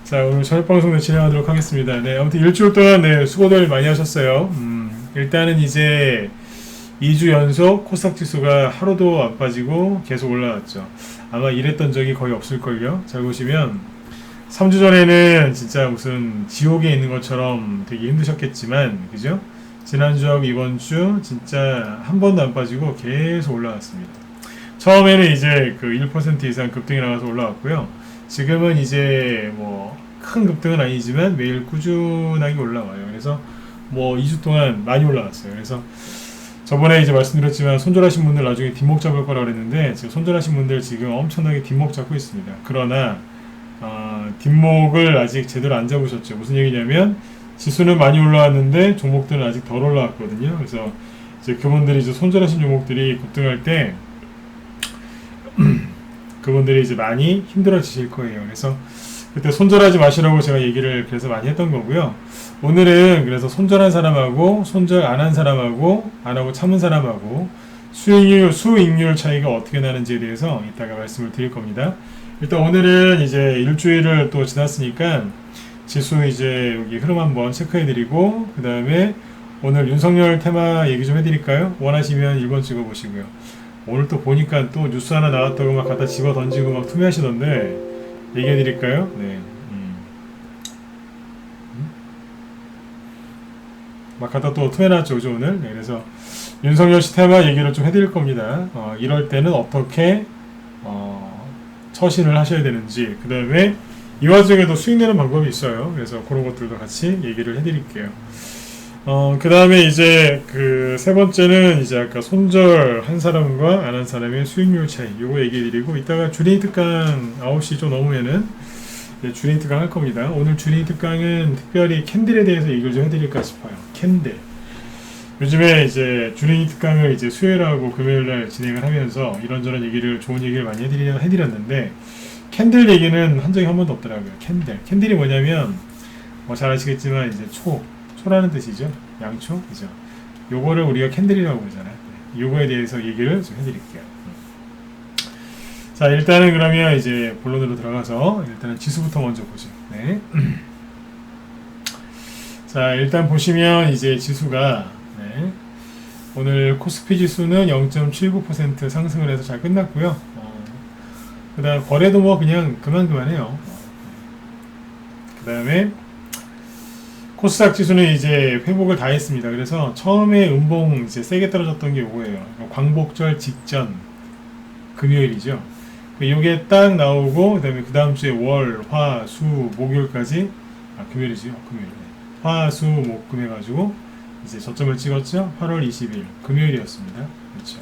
자, 오늘 저녁 방송을 진행하도록 하겠습니다. 네, 아무튼 일주일 동안 네, 수고들 많이 하셨어요. 일단은 이제 2주 연속 코스닥 지수가 하루도 안 빠지고 계속 올라왔죠. 아마 이랬던 적이 거의 없을걸요. 잘 보시면 3주 전에는 진짜 무슨 지옥에 있는 것처럼 되게 힘드셨겠지만, 그죠? 지난주하고 이번주 진짜 한 번도 안 빠지고 계속 올라왔습니다. 처음에는 이제 그 1% 이상 급등이 나와서 올라왔고요. 지금은 이제 뭐 큰 급등은 아니지만 매일 꾸준하게 올라와요. 그래서 뭐 2주 동안 많이 올라왔어요. 그래서 저번에 이제 말씀드렸지만 손절하신 분들 나중에 뒷목 잡을 거라고 그랬는데 지금 손절하신 분들 지금 엄청나게 뒷목 잡고 있습니다. 그러나 뒷목을 아직 제대로 안 잡으셨죠. 무슨 얘기냐면 지수는 많이 올라왔는데 종목들은 아직 덜 올라왔거든요. 그래서 이제 그분들이 이제 손절하신 종목들이 급등할 때 그분들이 이제 많이 힘들어지실 거예요. 그래서 그때 손절하지 마시라고 제가 얘기를 그래서 많이 했던 거고요. 오늘은 그래서 손절한 사람하고 손절 안 한 사람하고 안 하고 참은 사람하고 수익률 차이가 어떻게 나는지에 대해서 이따가 말씀을 드릴 겁니다. 일단 오늘은 이제 일주일을 또 지났으니까 지수 이제 여기 흐름 한번 체크해 드리고 그 다음에 오늘 윤석열 테마 얘기 좀 해드릴까요? 원하시면 1번 찍어 보시고요. 오늘 또 보니까 또 뉴스 하나 나왔다고 막 갖다 집어 던지고 막 투매하시던데 얘기해 드릴까요? 네. 막 갖다 또 투매놨죠, 그죠, 오늘? 네, 그래서 윤석열 씨 테마 얘기를 좀 해드릴 겁니다. 이럴 때는 어떻게, 처신을 하셔야 되는지, 그 다음에 이 와중에도 수익 내는 방법이 있어요. 그래서 그런 것들도 같이 얘기를 해드릴게요. 그 다음에 이제 그 세 번째는 이제 아까 손절 한 사람과 안 한 사람의 수익률 차이 요거 얘기해드리고 이따가 주린이 특강 9시 좀 넘으면은 주린이 특강 할 겁니다. 오늘 주린이 특강은 특별히 캔들에 대해서 얘기를 좀 해드릴까 싶어요. 캔들. 요즘에 이제 주린이 특강을 이제 수요일하고 금요일날 진행을 하면서 이런저런 얘기를 좋은 얘기를 많이 해드렸는데 캔들 얘기는 한 적이 한 번도 없더라고요. 캔들이 뭐냐면 뭐 잘 아시겠지만 이제 초라는 뜻이죠. 양초, 그죠? 요거를 우리가 캔들이라고 부르잖아요. 요거에 대해서 얘기를 좀 해드릴게요. 자, 일단은 그러면 이제 본론으로 들어가서 일단은 지수부터 먼저 보죠. 네. 자, 일단 보시면 이제 지수가 네. 오늘 코스피 지수는 0.79% 상승을 해서 잘 끝났고요. 그 다음 거래도 뭐 그냥 그만해요. 그 다음에 코스닥 지수는 이제 회복을 다 했습니다. 그래서 처음에 음봉 이제 세게 떨어졌던 게 요거예요. 광복절 직전 금요일이죠. 요게 딱 나오고 그 다음 주에 월, 화, 수, 목요일까지 금요일이죠. 금요일. 화, 수, 목, 금 해가지고 이제 저점을 찍었죠. 8월 20일 금요일이었습니다. 그렇죠.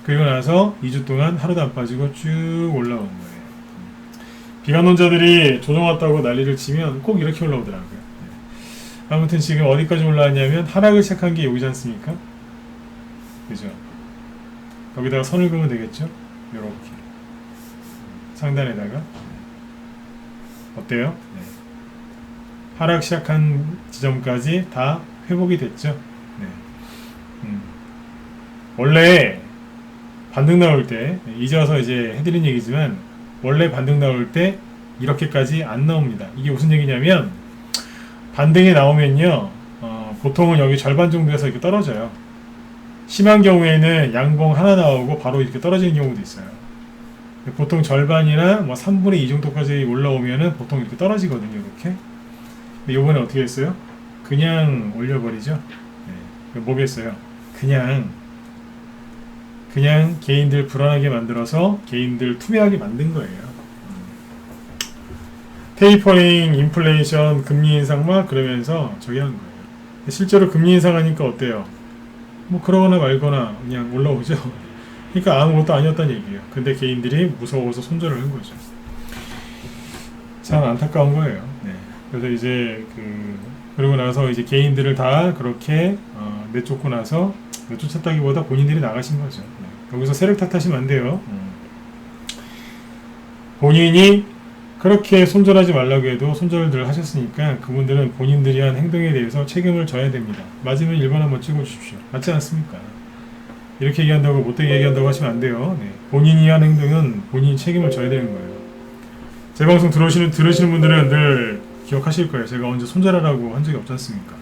그리고 나서 2주 동안 하루도 안 빠지고 쭉 올라온 거예요. 비관론자들이 조정 왔다고 난리를 치면 꼭 이렇게 올라오더라고요. 아무튼 지금 어디까지 올라왔냐면 하락을 시작한 게 여기지 않습니까? 그죠? 거기다가 선을 그으면 되겠죠? 요렇게 상단에다가 어때요? 네. 하락 시작한 지점까지 다 회복이 됐죠? 네. 원래 반등 나올 때 이제 와서 이제 해드린 얘기지만 원래 반등 나올 때 이렇게까지 안 나옵니다. 이게 무슨 얘기냐면 반등이 나오면요 보통은 여기 절반 정도에서 이렇게 떨어져요. 심한 경우에는 양봉 하나 나오고 바로 이렇게 떨어지는 경우도 있어요. 보통 절반이나 뭐 3분의 2 정도까지 올라오면은 보통 이렇게 떨어지거든요. 이렇게. 근데 요번에 어떻게 했어요? 그냥 올려버리죠. 네. 뭐겠어요? 그냥 개인들 불안하게 만들어서 개인들 투매하게 만든 거예요. 테이퍼링, 인플레이션, 금리 인상 막 그러면서 저기 하는 거예요. 실제로 금리 인상하니까 어때요? 뭐 그러거나 말거나 그냥 올라오죠. 그러니까 아무것도 아니었다는 얘기예요. 근데 개인들이 무서워서 손절을 한 거죠. 참 안타까운 거예요. 네. 그래서 이제 그러고 나서 이제 개인들을 다 그렇게 내쫓고 나서 내쫓았다기보다 본인들이 나가신 거죠. 네. 여기서 세력 탓하시면 안 돼요. 본인이 그렇게 손절하지 말라고 해도 손절을 하셨으니까 그분들은 본인들이 한 행동에 대해서 책임을 져야 됩니다. 맞으면 1번 한번 찍어주십시오. 맞지 않습니까? 이렇게 얘기한다고 못되게 얘기한다고 하시면 안 돼요. 네. 본인이 한 행동은 본인이 책임을 져야 되는 거예요. 제 방송 들으시는 분들은 늘 기억하실 거예요. 제가 언제 손절하라고 한 적이 없지 않습니까?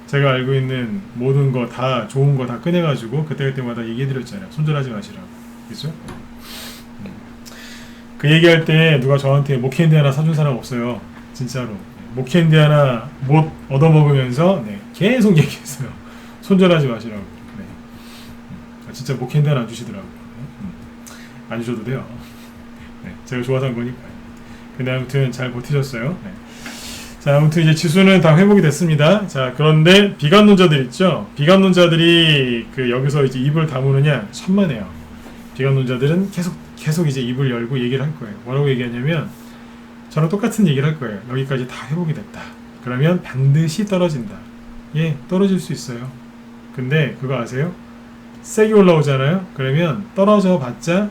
제가 알고 있는 모든 거 다 좋은 거 다 꺼내가지고 그때그때마다 얘기해드렸잖아요. 손절하지 마시라고. 그죠? 그 얘기할 때 누가 저한테 모캔디 하나 사준 사람 없어요. 진짜로. 모캔디 하나 못 얻어먹으면서 네, 계속 얘기했어요. 손절하지 마시라고. 네. 진짜 모캔디 하나 안 주시더라고요. 안 주셔도 돼요. 네, 제가 좋아서 한 거니까요. 근데 아무튼 잘 버티셨어요. 네. 자, 아무튼 이제 지수는 다 회복이 됐습니다. 자, 그런데 비관론자들 있죠? 비관론자들이 여기서 이제 입을 다무느냐? 천만에요. 비관론자들은 계속 이제 입을 열고 얘기를 할 거예요. 뭐라고 얘기하냐면, 저랑 똑같은 얘기를 할 거예요. 여기까지 다 회복이 됐다. 그러면 반드시 떨어진다. 예, 떨어질 수 있어요. 근데 그거 아세요? 세게 올라오잖아요? 그러면 떨어져 봤자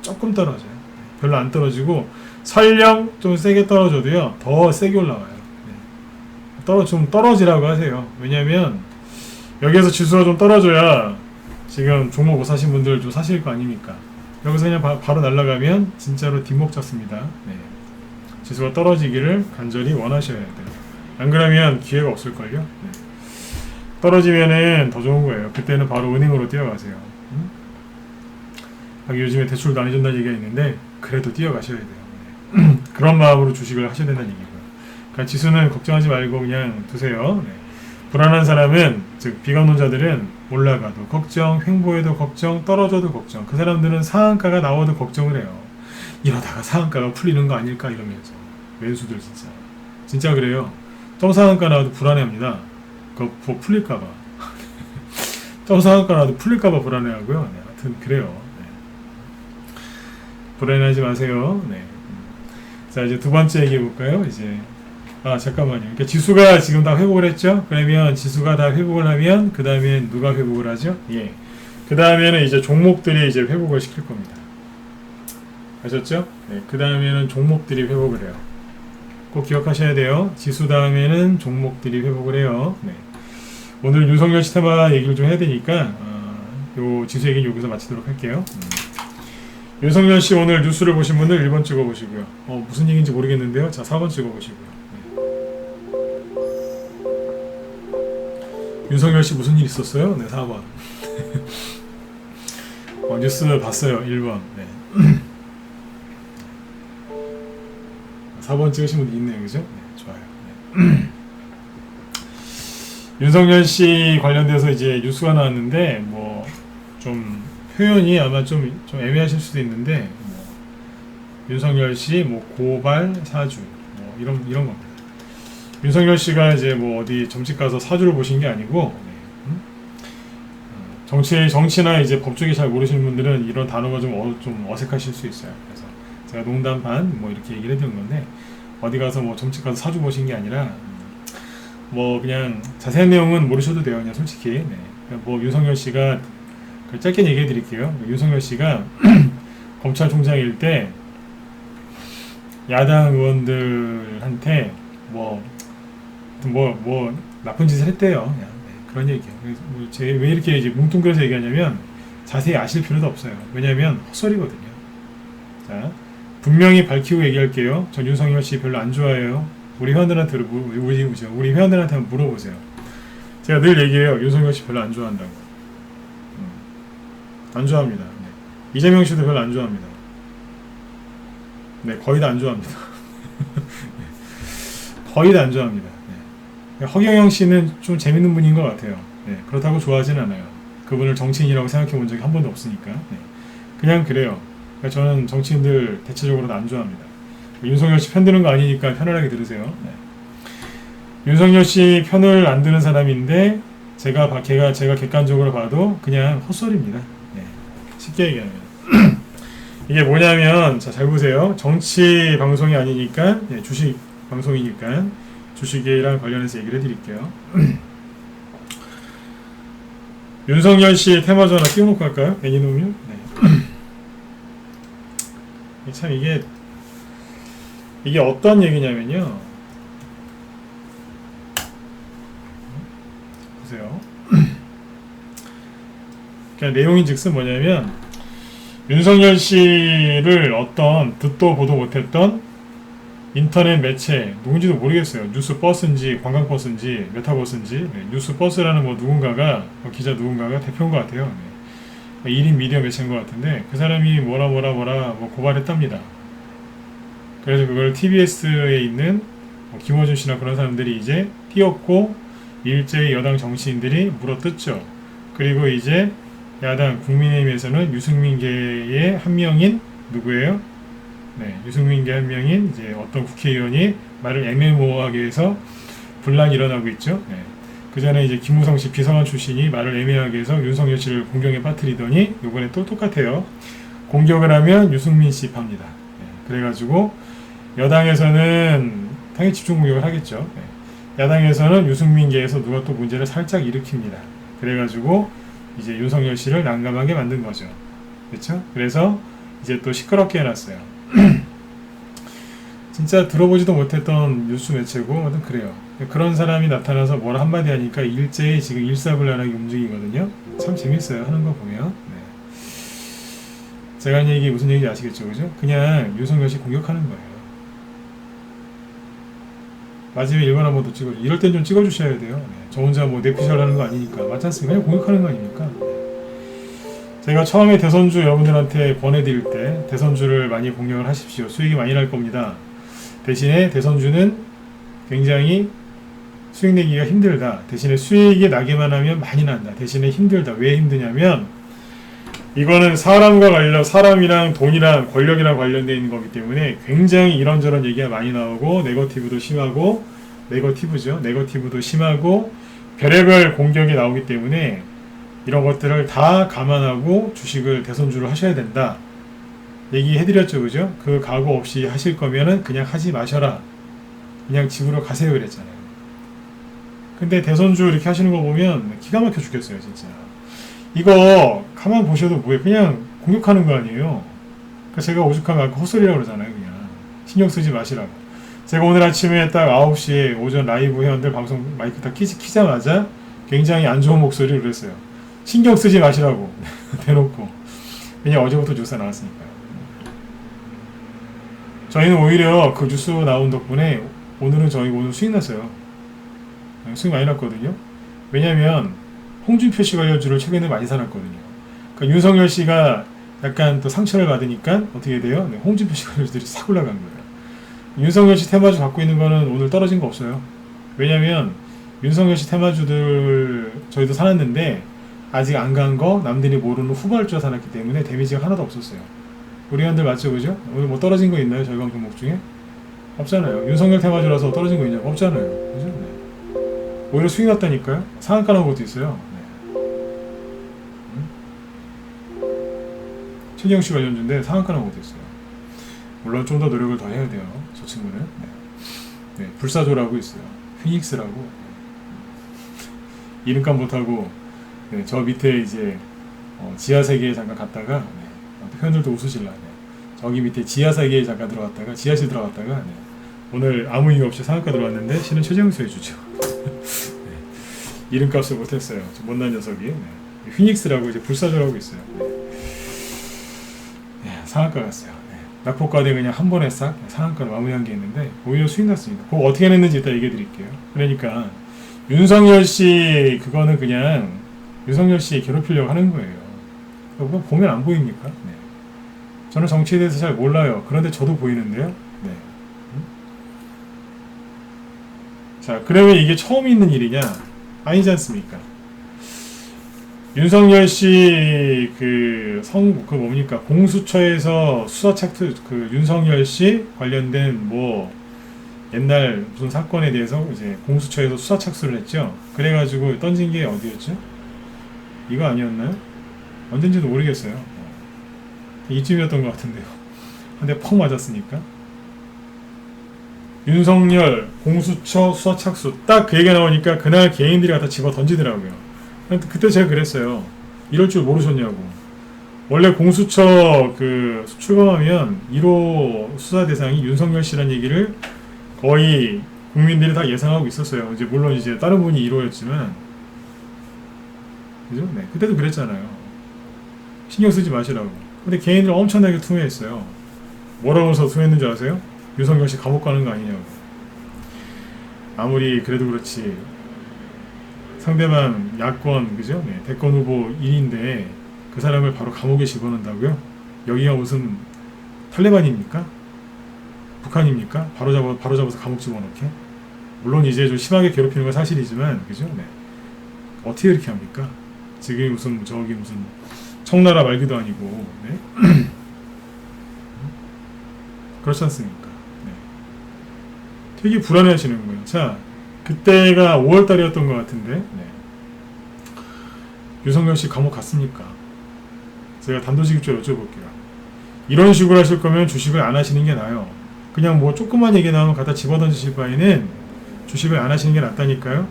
조금 떨어져요. 별로 안 떨어지고, 설령 좀 세게 떨어져도요, 더 세게 올라와요. 네. 좀 떨어지라고 하세요. 왜냐면, 여기에서 지수가 좀 떨어져야 지금 종목 못 사신 분들 좀 사실 거 아닙니까? 여기서 그냥 바로 날아가면 진짜로 뒷목 잡습니다. 네. 지수가 떨어지기를 간절히 원하셔야 돼요. 안 그러면 기회가 없을걸요? 네. 떨어지면은 더 좋은 거예요. 그때는 바로 은행으로 뛰어가세요. 요즘에 대출도 안 해준다는 얘기가 있는데, 그래도 뛰어가셔야 돼요. 그런 마음으로 주식을 하셔야 된다는 얘기고요. 그러니까 지수는 걱정하지 말고 그냥 두세요. 네. 불안한 사람은, 즉 비관론자들은 올라가도 걱정, 횡보해도 걱정, 떨어져도 걱정. 그 사람들은 상한가가 나와도 걱정을 해요. 이러다가 상한가가 풀리는 거 아닐까 이러면서. 매수들 진짜 그래요. 점상한가 나와도 불안해합니다. 그거 풀릴까봐. 점상한가 나와도 풀릴까봐 불안해하고요. 네, 하여튼 그래요. 네. 불안해하지 마세요. 네. 자, 이제 두 번째 얘기해 볼까요? 이제 잠깐만요. 그러니까 지수가 지금 다 회복을 했죠? 그러면 지수가 다 회복을 하면 그 다음엔 누가 회복을 하죠? 예. 그 다음에는 이제 종목들이 이제 회복을 시킬 겁니다. 아셨죠? 네. 그 다음에는 종목들이 회복을 해요. 꼭 기억하셔야 돼요. 지수 다음에는 종목들이 회복을 해요. 네. 오늘 윤석열 시테마 얘기를 좀 해야 되니까 요 지수 얘기는 여기서 마치도록 할게요. 윤석열 씨 오늘 뉴스를 보신 분들 1번 찍어보시고요. 무슨 얘기인지 모르겠는데요. 자, 4번 찍어보시고요. 네. 윤석열 씨 무슨 일 있었어요? 네, 4번. 뉴스 봤어요. 1번. 네. 4번 찍으신 분도 있네요. 그죠? 네, 좋아요. 네. 윤석열 씨 관련돼서 이제 뉴스가 나왔는데, 좀 표현이 아마 좀 애매하실 수도 있는데, 윤석열 씨 고발 사주 이런 겁니다. 윤석열 씨가 이제 어디 점집 가서 사주를 보신 게 아니고, 정치나 이제 법 쪽이 잘 모르시는 분들은 이런 단어가 좀 어색하실 수 있어요. 그래서 제가 농담 반 이렇게 얘기를 해드린 건데, 어디 가서 점집 가서 사주 보신 게 아니라 그냥 자세한 내용은 모르셔도 돼요. 그냥 솔직히. 네. 윤석열 씨가 짧게 얘기해 드릴게요. 윤석열 씨가 검찰총장일 때 야당 의원들한테 나쁜 짓을 했대요. 그냥. 네, 그런 얘기예요. 제가 왜 이렇게 이제 뭉뚱그려서 얘기하냐면 자세히 아실 필요도 없어요. 왜냐하면 헛소리거든요. 자, 분명히 밝히고 얘기할게요. 전 윤석열 씨 별로 안 좋아해요. 우리 회원들한테 한번 물어보세요. 제가 늘 얘기해요. 윤석열 씨 별로 안 좋아한다고. 안 좋아합니다. 네. 이재명 씨도 별로 안 좋아합니다. 네, 거의 다 안 좋아합니다. 거의 다 안 좋아합니다. 네. 허경영 씨는 좀 재밌는 분인 것 같아요. 네, 그렇다고 좋아하진 않아요. 그분을 정치인이라고 생각해 본 적이 한 번도 없으니까. 네. 그냥 그래요. 그러니까 저는 정치인들 대체적으로 안 좋아합니다. 윤석열 씨 편 드는 거 아니니까 편안하게 들으세요. 네. 윤석열 씨 편을 안 드는 사람인데 제가 객관적으로 봐도 그냥 헛소리입니다. 네. 쉽게 얘기하면 이게 뭐냐면 잘 보세요. 정치 방송이 아니니까 주식 방송이니까 주식이랑 관련해서 얘기를 해드릴게요. 윤석열 씨 테마주 하나 띄워놓고 할까요? 애니노뮤? 네. 참 이게 어떤 얘기냐면요. 보세요. 그러니까 내용인즉슨 뭐냐면 윤석열 씨를 어떤 듣도 보도 못했던 인터넷 매체 누군지도 모르겠어요. 뉴스버스인지 관광버스인지 메타버스인지 네, 뉴스버스라는 뭐 누군가가 기자 누군가가 대표인 것 같아요. 네. 1인 미디어 매체인 것 같은데 그 사람이 뭐라 뭐 고발했답니다. 그래서 그걸 TBS에 있는 뭐 김어준 씨나 그런 사람들이 이제 띄웠고 일제히 여당 정치인들이 물어뜯죠. 그리고 이제 야당 국민의힘에서는 유승민계의 한 명인 누구예요? 네, 유승민계 한 명인 이제 어떤 국회의원이 말을 애매모호하게 해서 분란이 일어나고 있죠. 네. 그 전에 이제 김무성 씨 비서관 출신이 말을 애매하게 해서 윤석열 씨를 공격에 빠뜨리더니 이번에 또 똑같아요. 공격을 하면 유승민 씨 팝니다. 네. 그래가지고 여당에서는 당연히 집중 공격을 하겠죠. 네. 야당에서는 유승민계에서 누가 또 문제를 살짝 일으킵니다. 그래가지고 이제 윤석열 씨를 난감하게 만든 거죠. 그렇죠? 그래서 이제 또 시끄럽게 해놨어요. 진짜 들어보지도 못했던 뉴스 매체고 아무튼 그래요. 그런 사람이 나타나서 뭐라 한마디 하니까 일제히 지금 일사불란하게 움직이거든요. 참 재밌어요. 하는 거 보면. 네. 제가 하는 얘기 무슨 얘기인지 아시겠죠? 그죠? 그냥 윤석열 씨 공격하는 거예요. 마지막에 일본 한번 더 찍어줘. 이럴 땐 좀 찍어주셔야 돼요. 네. 저 혼자 뭐 내피셜 하는 거 아니니까. 맞지 않습니까? 그냥 공격하는 거 아닙니까? 제가 처음에 대선주 여러분들한테 권해드릴 때 대선주를 많이 공략을 하십시오. 수익이 많이 날 겁니다. 대신에 대선주는 굉장히 수익 내기가 힘들다. 대신에 수익이 나기만 하면 많이 난다. 대신에 힘들다. 왜 힘드냐면 이거는 사람이랑 돈이랑 권력이랑 관련되어 있는 거기 때문에 굉장히 이런저런 얘기가 많이 나오고 네거티브도 심하고 네거티브도 심하고 별의별 공격이 나오기 때문에 이런 것들을 다 감안하고 주식을 대선주로 하셔야 된다. 얘기해드렸죠, 그죠? 그 각오 없이 하실 거면은 그냥 하지 마셔라. 그냥 집으로 가세요, 그랬잖아요. 근데 대선주 이렇게 하시는 거 보면 기가 막혀 죽겠어요, 진짜. 이거 가만 보셔도 뭐예요? 그냥 공격하는 거 아니에요. 그러니까 제가 오죽하면 아까 헛소리라고 그러잖아요, 그냥. 신경 쓰지 마시라고. 제가 오늘 아침에 딱 9시에 오전 라이브 회원들 방송 마이크 딱 키자마자 굉장히 안 좋은 목소리를 그랬어요. 신경 쓰지 마시라고. 대놓고. 왜냐면 어제부터 뉴스가 나왔으니까요. 저희는 오히려 그 뉴스 나온 덕분에 오늘은 저희 오늘 수익 났어요. 수익 많이 났거든요. 왜냐면 홍준표 씨 관련주를 최근에 많이 사놨거든요. 그러니까 윤석열 씨가 약간 또 상처를 받으니까 어떻게 돼요? 네, 홍준표 씨 관련주들이 싹 올라간 거예요. 윤석열 씨 테마주 갖고 있는 거는 오늘 떨어진 거 없어요. 왜냐면 윤석열 씨 테마주들 저희도 사놨는데 아직 안 간 거 남들이 모르는 후발주가 사놨기 때문에 데미지가 하나도 없었어요. 우리 회원들 맞죠, 그죠? 오늘 뭐 떨어진 거 있나요? 저희 종목 중에? 없잖아요. 윤석열 테마주라서 떨어진 거 있냐고? 없잖아요. 그죠? 네. 오히려 수익 났다니까요? 상한가 나온 것도 있어요. 네. 최경 씨 관련주인데 상한가 나온 것도 있어요. 물론 좀 더 노력을 더 해야 돼요. 저 친구는. 네. 네. 불사조라고 있어요. 피닉스라고. 이름값 못하고 네, 저 밑에 이제 지하세계에 잠깐 갔다가 네, 회원들도 웃으실라. 네. 저기 밑에 지하세계에 잠깐 들어갔다가 지하실 들어갔다가 네. 오늘 아무 이유 없이 상한가 들어왔는데 실은 최정수 해주죠. 네. 이름값을 못했어요. 저 못난 녀석이. 네. 휘닉스라고 이제 불사조라고 있어요. 네. 네, 상한가 갔어요. 네. 낙폭과대 그냥 한 번에 싹 상한가로 마무리한 게 있는데 오히려 수익 났습니다. 그거 어떻게 냈는지 이따 얘기해 드릴게요. 그러니까 윤석열 씨 그거는 그냥 윤석열 씨 괴롭히려고 하는 거예요. 그거 보면 안 보입니까? 네. 저는 정치에 대해서 잘 몰라요. 그런데 저도 보이는데요. 네. 자, 그러면 이게 처음 있는 일이냐? 아니지 않습니까? 윤석열 씨 그 뭡니까? 공수처에서 수사 착수 그 윤석열 씨 관련된 뭐 옛날 무슨 사건에 대해서 이제 공수처에서 수사 착수를 했죠. 그래가지고 던진 게 어디였죠? 이거 아니었나요? 언젠지도 모르겠어요. 이쯤이었던 것 같은데요. 한 대 퍽 맞았으니까. 윤석열 공수처 수사 착수 딱 그 얘기가 나오니까 그날 개인들이 갖다 집어 던지더라고요. 그때 제가 그랬어요. 이럴 줄 모르셨냐고. 원래 공수처 그 출범하면 1호 수사 대상이 윤석열 씨란 얘기를 거의 국민들이 다 예상하고 있었어요. 이제 물론 이제 다른 분이 1호였지만 그죠? 네, 그때도 그랬잖아요. 신경 쓰지 마시라고. 근데 개인들 엄청나게 투매했어요. 뭐라고 해서 투매했는 줄 아세요? 윤석열 씨 감옥 가는 거 아니냐고. 아무리 그래도 그렇지 상대방 야권 그죠? 네, 대권 후보 1인데 그 사람을 바로 감옥에 집어넣는다고요? 여기가 무슨 탈레반입니까? 북한입니까? 바로 잡아서 감옥 집어넣게? 물론 이제 좀 심하게 괴롭히는 건 사실이지만 그죠? 네. 어떻게 이렇게 합니까? 지금 무슨 저기 무슨 청나라 말기도 아니고 네? 그렇지 않습니까? 네. 되게 불안해하시는 거예요. 자, 그때가 5월달이었던 것 같은데 네. 윤석열 씨 감옥 갔습니까? 제가 단도직입적으로 여쭤볼게요. 이런 식으로 하실 거면 주식을 안 하시는 게 나아요. 그냥 뭐 조그만 얘기 나오면 갖다 집어던지실 바에는 주식을 안 하시는 게 낫다니까요.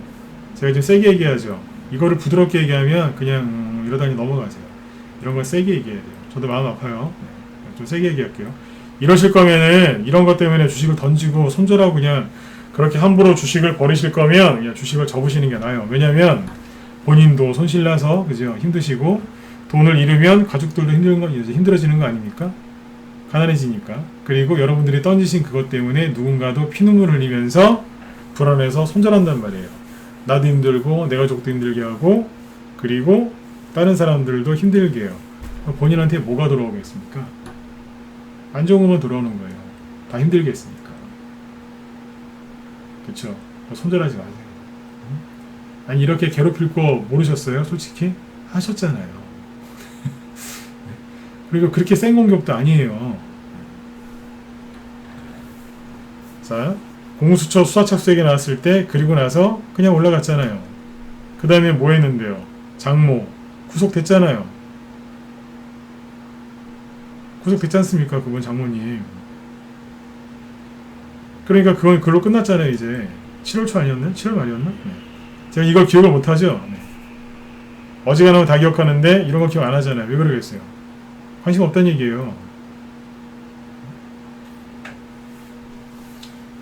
제가 좀 세게 얘기하죠. 이거를 부드럽게 얘기하면 그냥 이러다니 넘어가세요. 이런 걸 세게 얘기해야 돼요. 저도 마음 아파요. 네. 좀 세게 얘기할게요. 이러실 거면은 이런 것 때문에 주식을 던지고 손절하고 그냥 그렇게 함부로 주식을 버리실 거면 그냥 주식을 접으시는 게 나아요. 왜냐면 본인도 손실나서 그죠? 힘드시고 돈을 잃으면 가족들도 힘들어지는 거 아닙니까? 가난해지니까. 그리고 여러분들이 던지신 그것 때문에 누군가도 피눈물 흘리면서 불안해서 손절한단 말이에요. 나도 힘들고 내 가족도 힘들게 하고 그리고 다른 사람들도 힘들게 해요. 본인한테 뭐가 돌아오겠습니까? 안 좋은 것만 돌아오는 거예요. 다 힘들게 했으니까. 그쵸? 손절하지 마세요. 아니 이렇게 괴롭힐 거 모르셨어요? 솔직히? 하셨잖아요. 그리고 그렇게 센 공격도 아니에요. 자, 공수처 수사 착수에게 나왔을 때 그리고 나서 그냥 올라갔잖아요. 그 다음에 뭐 했는데요? 장모 구속됐잖아요. 구속됐지 않습니까? 그분 장모님. 그러니까 그건 글로 끝났잖아요. 이제 7월 초 아니었나? 7월 말이었나? 네. 제가 이걸 기억을 못하죠. 네. 어지간하면 다 기억하는데 이런 거 기억 안 하잖아요. 왜 그러겠어요? 관심 없다는 얘기예요.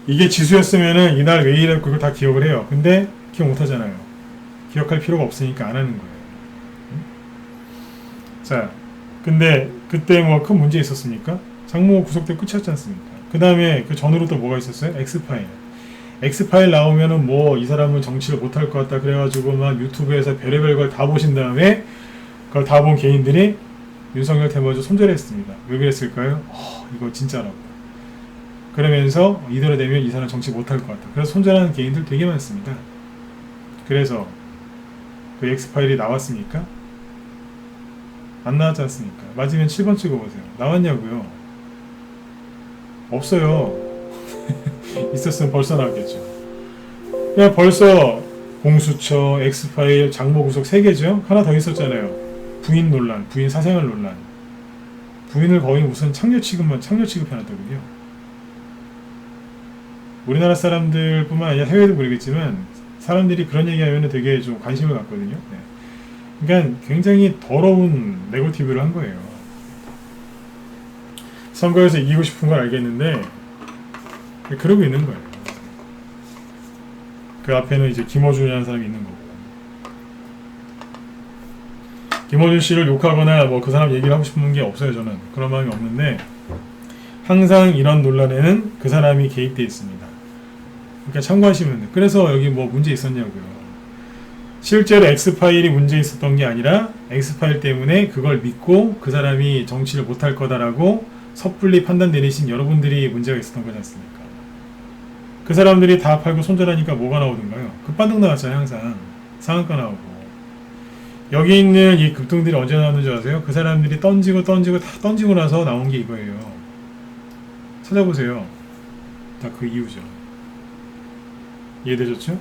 이게 지수였으면은 이날 왜 이랬고 그걸 다 기억을 해요. 근데 기억 못 하잖아요. 기억할 필요가 없으니까 안 하는 거예요. 자, 근데 그때 뭐 큰 문제 있었습니까? 장모 구속돼 끝이었지 않습니까? 그 다음에 그 전으로 또 뭐가 있었어요? 엑스파일. 엑스파일 나오면은 뭐 이 사람은 정치를 못할 것 같다 그래가지고 막 유튜브에서 별의별 걸 다 보신 다음에 그걸 다 본 개인들이 윤석열 테마주 손절했습니다. 왜 그랬을까요? 이거 진짜라고. 그러면서 이대로 되면 이 사람 정치 못할 것 같다. 그래서 손절하는 개인들 되게 많습니다. 그래서 그 엑스파일이 나왔습니까? 안 나왔지 않습니까? 맞으면 7번 찍어보세요. 나왔냐고요? 없어요. 있었으면 벌써 나왔겠죠. 그냥 벌써 공수처, 엑스파일, 장모 구속 3개죠? 하나 더 있었잖아요. 부인 논란, 부인 사생활 논란. 부인을 거의 무슨 창녀 취급해놨더군요. 우리나라 사람들뿐만 아니라 해외도 그러겠지만 사람들이 그런 얘기하면 되게 좀 관심을 갖거든요. 네. 그러니까 굉장히 더러운 네거티브를 한 거예요. 선거에서 이기고 싶은 걸 알겠는데 그러고 있는 거예요. 그 앞에는 이제 김어준이라는 사람이 있는 거고. 김어준 씨를 욕하거나 뭐 그 사람 얘기를 하고 싶은 게 없어요. 저는 그런 마음이 없는데 항상 이런 논란에는 그 사람이 개입되어 있습니다. 그러니까 참고하시면 돼요. 그래서 여기 뭐 문제 있었냐고요. 실제로 엑스파일이 문제 있었던 게 아니라 엑스파일 때문에 그걸 믿고 그 사람이 정치를 못할 거다라고 섣불리 판단 내리신 여러분들이 문제가 있었던 거지 않습니까? 그 사람들이 다 팔고 손절하니까 뭐가 나오던가요? 급반등 나왔잖아요. 항상 상한가 나오고. 여기 있는 이 급등들이 언제 나오는 줄 아세요? 그 사람들이 던지고 다 던지고 나서 나온 게 이거예요. 찾아보세요. 다 그 이유죠. 이해되셨죠? 네.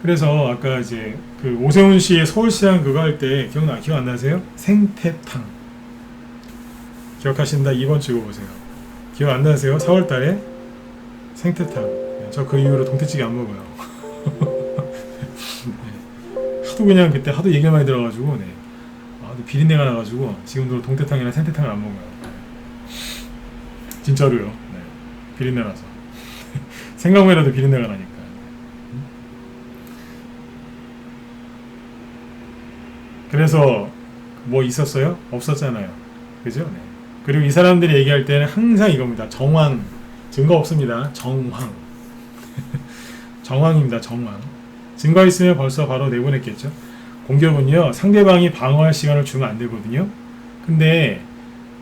그래서 아까 이제 그 오세훈 씨의 서울시장 그거 할 때 기억 안 나세요? 생태탕. 기억하신다? 2번 찍어보세요. 기억 안 나세요? 4월달에 생태탕. 네, 저 그 이후로 동태찌개 안 먹어요. 하도 그냥 그때 하도 얘기를 많이 들어가지고 네. 비린내가 나가지고 지금도 동태탕이나 생태탕을 안 먹어요. 네. 진짜로요. 네. 비린내 나서 생각만 해도 비린내가 나니까. 그래서 뭐 있었어요? 없었잖아요. 그죠? 네. 그리고 이 사람들이 얘기할 때는 항상 이겁니다. 정황. 증거 없습니다. 정황. 정황입니다. 정황. 증거 있으면 벌써 바로 내보냈겠죠. 공격은요, 상대방이 방어할 시간을 주면 안 되거든요. 근데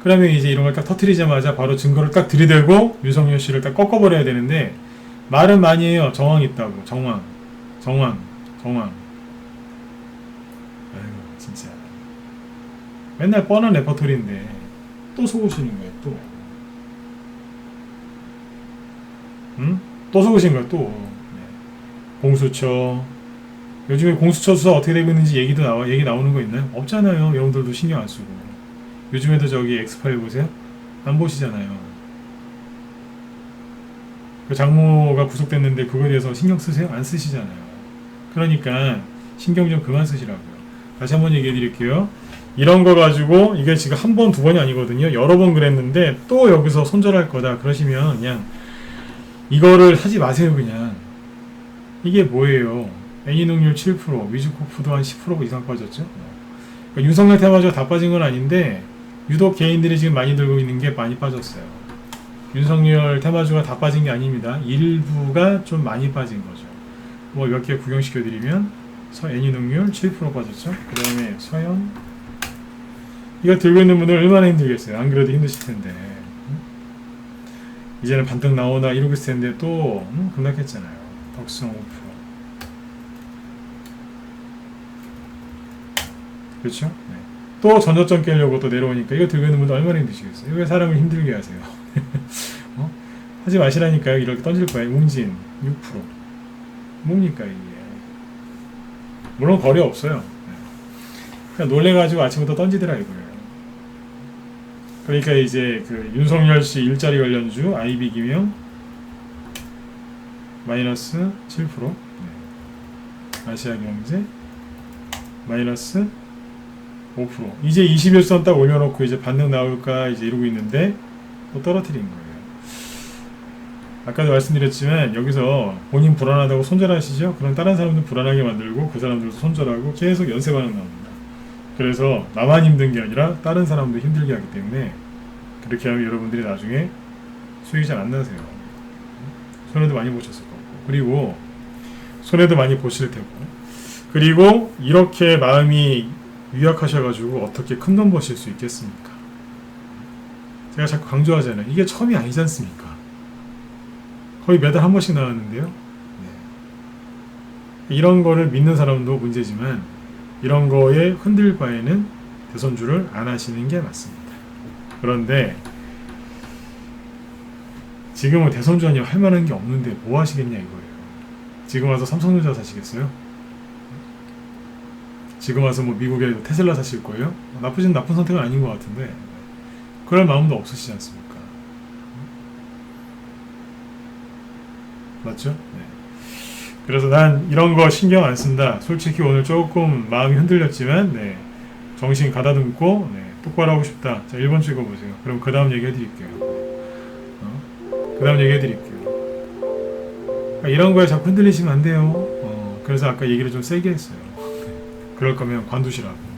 그러면 이제 이런 걸 딱 터트리자마자 바로 증거를 딱 들이대고 윤석열 씨를 딱 꺾어버려야 되는데, 말은 많이 해요. 정황 있다고. 정황. 정황. 정황. 아이고 진짜 맨날 뻔한 레퍼토리인데 또 속으시는 거예요. 또 응? 또 속으신 거예요. 또 네. 공수처, 요즘에 공수처 수사 어떻게 되고 있는지 얘기 나오는 거 있나요? 없잖아요. 여러분들도 신경 안 쓰고. 요즘에도 저기 엑스파일 보세요. 안 보시잖아요. 그 장모가 구속됐는데 그거에 대해서 신경 쓰세요? 안 쓰시잖아요. 그러니까 신경 좀 그만 쓰시라고요. 다시 한번 얘기해 드릴게요. 이런 거 가지고 이게 지금 한 번, 두 번이 아니거든요. 여러 번 그랬는데 또 여기서 손절할 거다 그러시면 그냥 이거를 하지 마세요. 그냥. 이게 뭐예요? 애니능률 7%, 위즈코프도 한 10% 이상 빠졌죠. 그러니까 윤석열 테마주가 다 빠진 건 아닌데 유독 개인들이 지금 많이 들고 있는 게 많이 빠졌어요. 윤석열 테마주가 다 빠진 게 아닙니다. 일부가 좀 많이 빠진 거죠. 뭐 몇 개 구경시켜드리면 애니능률 7% 빠졌죠. 그 다음에 서현, 이거 들고 있는 분들 얼마나 힘들겠어요. 안 그래도 힘드실 텐데. 이제는 반등 나오나 이러고 있을 텐데 또 급락했잖아요. 덕성 5%. 그렇죠? 네. 또 전저점 깨려고 또 내려오니까 이거 들고 있는 분들 얼마나 힘드시겠어요. 왜 사람을 힘들게 하세요? 하지 마시라니까요. 이렇게 던질 거예요. 웅진 6%. 뭡니까 이게. 물론 거리 없어요. 그냥 놀래가지고 아침부터 던지더라 이거예요. 그러니까 이제 그 윤석열 씨 일자리 관련주 IB 기명 마이너스 7%, 네. 아시아경제 마이너스 5%. 이제 21선 딱 올려놓고 이제 반등 나올까 이제 이러고 있는데 또 떨어뜨린 거예요. 아까도 말씀드렸지만 여기서 본인 불안하다고 손절하시죠? 그럼 다른 사람들 불안하게 만들고 그 사람들도 손절하고 계속 연쇄 반응 나옵니다. 그래서 나만 힘든 게 아니라 다른 사람도 힘들게 하기 때문에 그렇게 하면 여러분들이 나중에 수익이 잘 안 나세요. 손해도 많이 보셨을 거고, 그리고 손해도 많이 보실 테고, 그리고 이렇게 마음이 유약하셔가지고 어떻게 큰 돈 버실 수 있겠습니까? 제가 자꾸 강조하잖아요. 이게 처음이 아니지 않습니까? 거의 매달 한 번씩 나왔는데요. 네. 이런 거를 믿는 사람도 문제지만 이런 거에 흔들 바에는 대선주를 안 하시는 게 맞습니다. 그런데 지금은 대선주 아니면 할 만한 게 없는데 뭐 하시겠냐 이거예요. 지금 와서 삼성전자 사시겠어요? 지금 와서 뭐 미국에 테슬라 사실 거예요? 나쁜 선택은 아닌 것 같은데 그럴 마음도 없으시지 않습니까? 맞죠? 네. 그래서 난 이런 거 신경 안 쓴다. 솔직히 오늘 조금 마음이 흔들렸지만 네. 정신 가다듬고 네. 똑바로 하고 싶다. 자, 1번 찍어보세요. 그럼 그 다음 얘기 해드릴게요. 그 다음 얘기 해드릴게요. 그러니까 이런 거에 자꾸 흔들리시면 안 돼요. 그래서 아까 얘기를 좀 세게 했어요. 그럴 거면 관두시라고.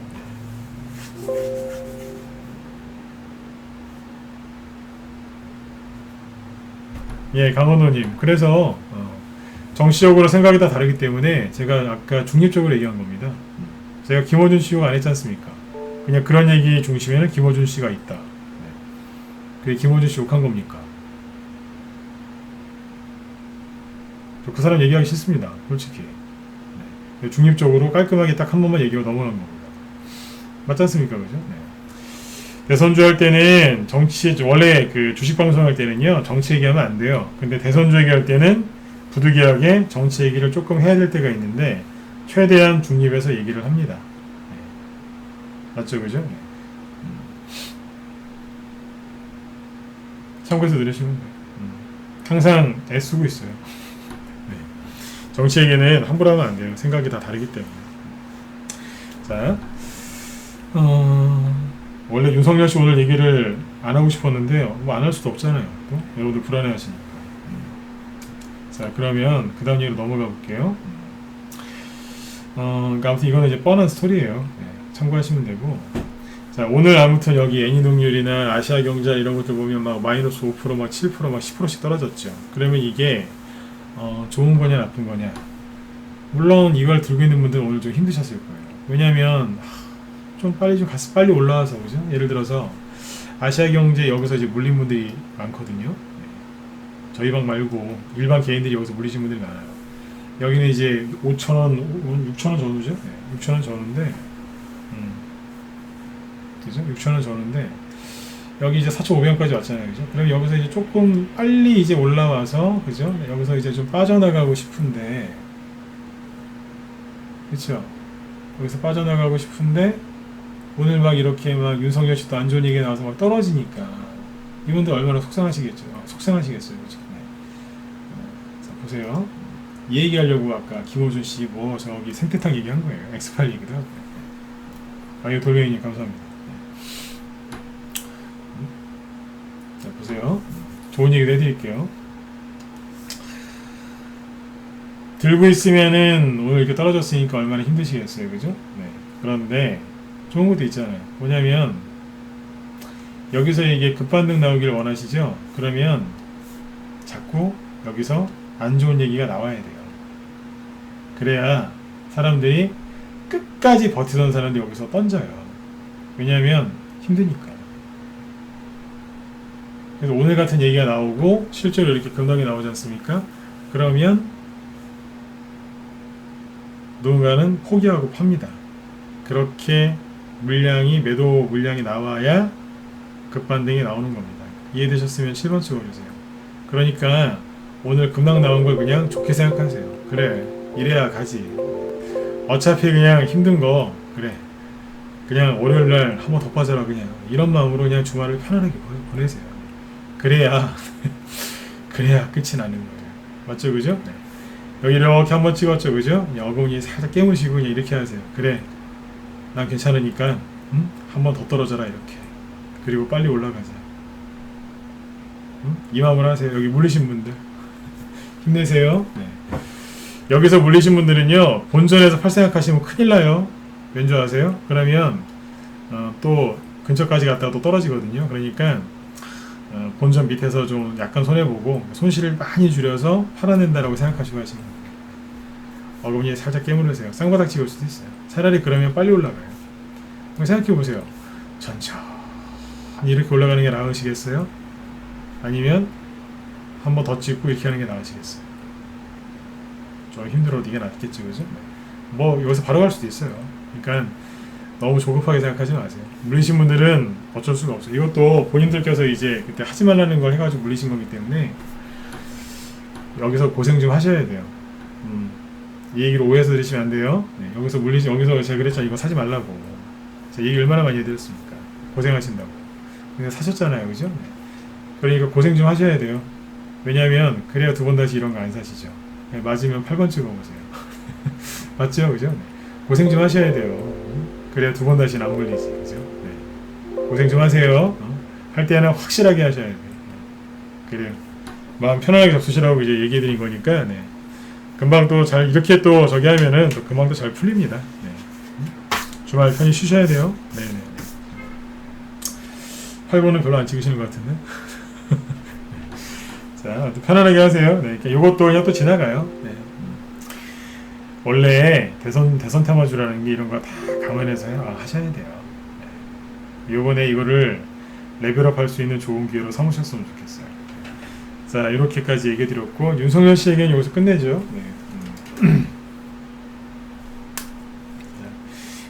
예, 강원호님. 그래서 정치적으로 생각이 다 다르기 때문에 제가 아까 중립적으로 얘기한 겁니다. 제가 김어준 씨 욕 안 했지 않습니까? 그냥 그런 얘기 중심에는 김어준 씨가 있다. 그게 김어준 씨 욕한 겁니까? 그 사람 얘기하기 싫습니다. 솔직히. 네. 중립적으로 깔끔하게 딱 한 번만 얘기하고 넘어가는 겁니다. 맞지 않습니까? 그죠? 네. 대선주 할 때는 원래 그 주식 방송할 때는요, 정치 얘기하면 안 돼요. 근데 대선주 얘기할 때는 부득이하게 정치 얘기를 조금 해야 될 때가 있는데, 최대한 중립해서 얘기를 합니다. 네. 맞죠? 그죠? 네. 참고해서 들으시면 돼요. 항상 애쓰고 있어요. 네. 정치 얘기는 함부로 하면 안 돼요. 생각이 다 다르기 때문에. 자, 원래 윤석열 씨 오늘 얘기를 안 하고 싶었는데 뭐 안 할 수도 없잖아요. 또 여러분들 불안해하시니까. 자, 그러면 그 다음 얘기로 넘어가 볼게요. 그러니까 아무튼 이거는 이제 뻔한 스토리예요. 네, 참고하시면 되고. 자, 오늘 아무튼 여기 애니동률이나 아시아경제 이런 것들 보면 막 마이너스 5%, 막 7%, 막 10%씩 떨어졌죠. 그러면 이게 좋은 거냐 나쁜 거냐? 물론 이걸 들고 있는 분들은 오늘 좀 힘드셨을 거예요. 왜냐하면 좀 빨리 올라와서 그죠? 예를 들어서 아시아경제 여기서 이제 물린 분들이 많거든요. 네. 저희 방 말고 일반 개인들이 여기서 물리신 분들이 많아요. 여기는 이제 5,000원, 6,000원 전후죠? 네, 6,000원 전후인데, 그죠? 6,000원 전후인데, 여기 이제 4,500원까지 왔잖아요. 그죠? 그럼 여기서 이제 조금 빨리 이제 올라와서, 그죠? 네, 여기서 이제 좀 빠져나가고 싶은데, 그쵸? 여기서 빠져나가고 싶은데, 오늘 막 이렇게 막 윤석열 씨도 안 좋은 얘기가 나와서 막 떨어지니까, 이분들 얼마나 속상하시겠죠? 속상하시겠어요. 그죠? 네. 자, 보세요. 이 얘기하려고 아까 김호준 씨 뭐 저기 생태탕 얘기한 거예요. 엑스파일 얘기도 하고. 아, 이거 돌멩이님 감사합니다. 자, 보세요. 좋은 얘기도 해드릴게요. 들고 있으면은 오늘 이렇게 떨어졌으니까 얼마나 힘드시겠어요. 그죠? 네. 그런데 좋은 것도 있잖아요. 뭐냐면 여기서 이게 급반등 나오기를 원하시죠? 그러면 자꾸 여기서 안 좋은 얘기가 나와야 돼요. 그래야 사람들이 끝까지 버티던 사람들이 여기서 던져요. 왜냐하면 힘드니까. 그래서 오늘 같은 얘기가 나오고 실제로 이렇게 급락이 나오지 않습니까? 그러면 누군가는 포기하고 팝니다. 그렇게 매도 물량이 나와야 급반등이 나오는 겁니다. 이해되셨으면 7번 찍어주세요. 그러니까 오늘 급락 나온 걸 그냥 좋게 생각하세요. 그래, 이래야 가지. 어차피 그냥 힘든 거 그래, 그냥 월요일날 한번 더 빠져라. 그냥 이런 마음으로 그냥 주말을 편안하게 보내세요. 그래야 그래야 끝이 나는 거예요. 맞죠? 그죠? 네. 여기 이렇게 한번 찍었죠? 그죠? 그냥 어금니 살짝 깨무시고 그냥 이렇게 하세요. 그래, 난 괜찮으니까 한번 더 떨어져라. 이렇게. 그리고 빨리 올라가자. 이 마음을 하세요. 여기 물리신 분들 힘내세요. 네. 여기서 물리신 분들은요, 본전에서 팔 생각하시면 큰일 나요. 왠 줄 아세요? 그러면 또 근처까지 갔다가 또 떨어지거든요. 그러니까 본전 밑에서 좀 약간 손해보고 손실을 많이 줄여서 팔아낸다라고 생각하시고 하시는 거예요. 어금니에 살짝 깨물으세요. 쌍바닥 찍을 수도 있어요. 차라리 그러면 빨리 올라가요. 생각해보세요. 천천히 이렇게 올라가는 게 나으시겠어요? 아니면 한 번 더 찍고 이렇게 하는 게 나으시겠어요? 좀 힘들어도 이게 낫겠죠, 그죠? 뭐 여기서 바로 갈 수도 있어요. 그러니까 너무 조급하게 생각하지 마세요. 물리신 분들은 어쩔 수가 없어요. 이것도 본인들께서 이제 그때 하지 말라는 걸 해가지고 물리신 거기 때문에 여기서 고생 좀 하셔야 돼요. 이 얘기를 오해해서 들으시면 안 돼요. 네, 여기서 제가 그랬잖아요. 이거 사지 말라고. 제가 얘기 얼마나 많이 해드렸습니까? 고생하신다고. 근데 사셨잖아요, 그죠? 네. 그러니까 고생 좀 하셔야 돼요. 왜냐하면 그래야 두 번 다시 이런 거 안 사시죠. 네, 맞으면 8번 찍어보세요. 맞죠? 그죠? 네. 고생 좀 하셔야 돼요. 그래야 두 번 다시는 안 걸리지. 그죠? 네. 고생 좀 하세요. 할 때는 확실하게 하셔야 돼요. 그래요. 마음 편안하게 잡수시라고 이제 얘기해드린 거니까, 네. 금방 또 잘, 이렇게 또 저기 하면은 또 금방 또 잘 풀립니다. 네. 주말 편히 쉬셔야 돼요. 네네. 8번은 별로 안 찍으시는 것 같은데. 자, 편안하게 하세요. 네, 이것도 그냥 또 지나가요. 네. 원래 대선 테마주라는 게 이런 거 다 감안해서 하셔야 돼요. 네. 요번에 이거를 레벨업 할 수 있는 좋은 기회로 삼으셨으면 좋겠어요. 자, 이렇게까지 얘기 드렸고, 윤석열 씨 얘기는 여기서 끝내죠. 네.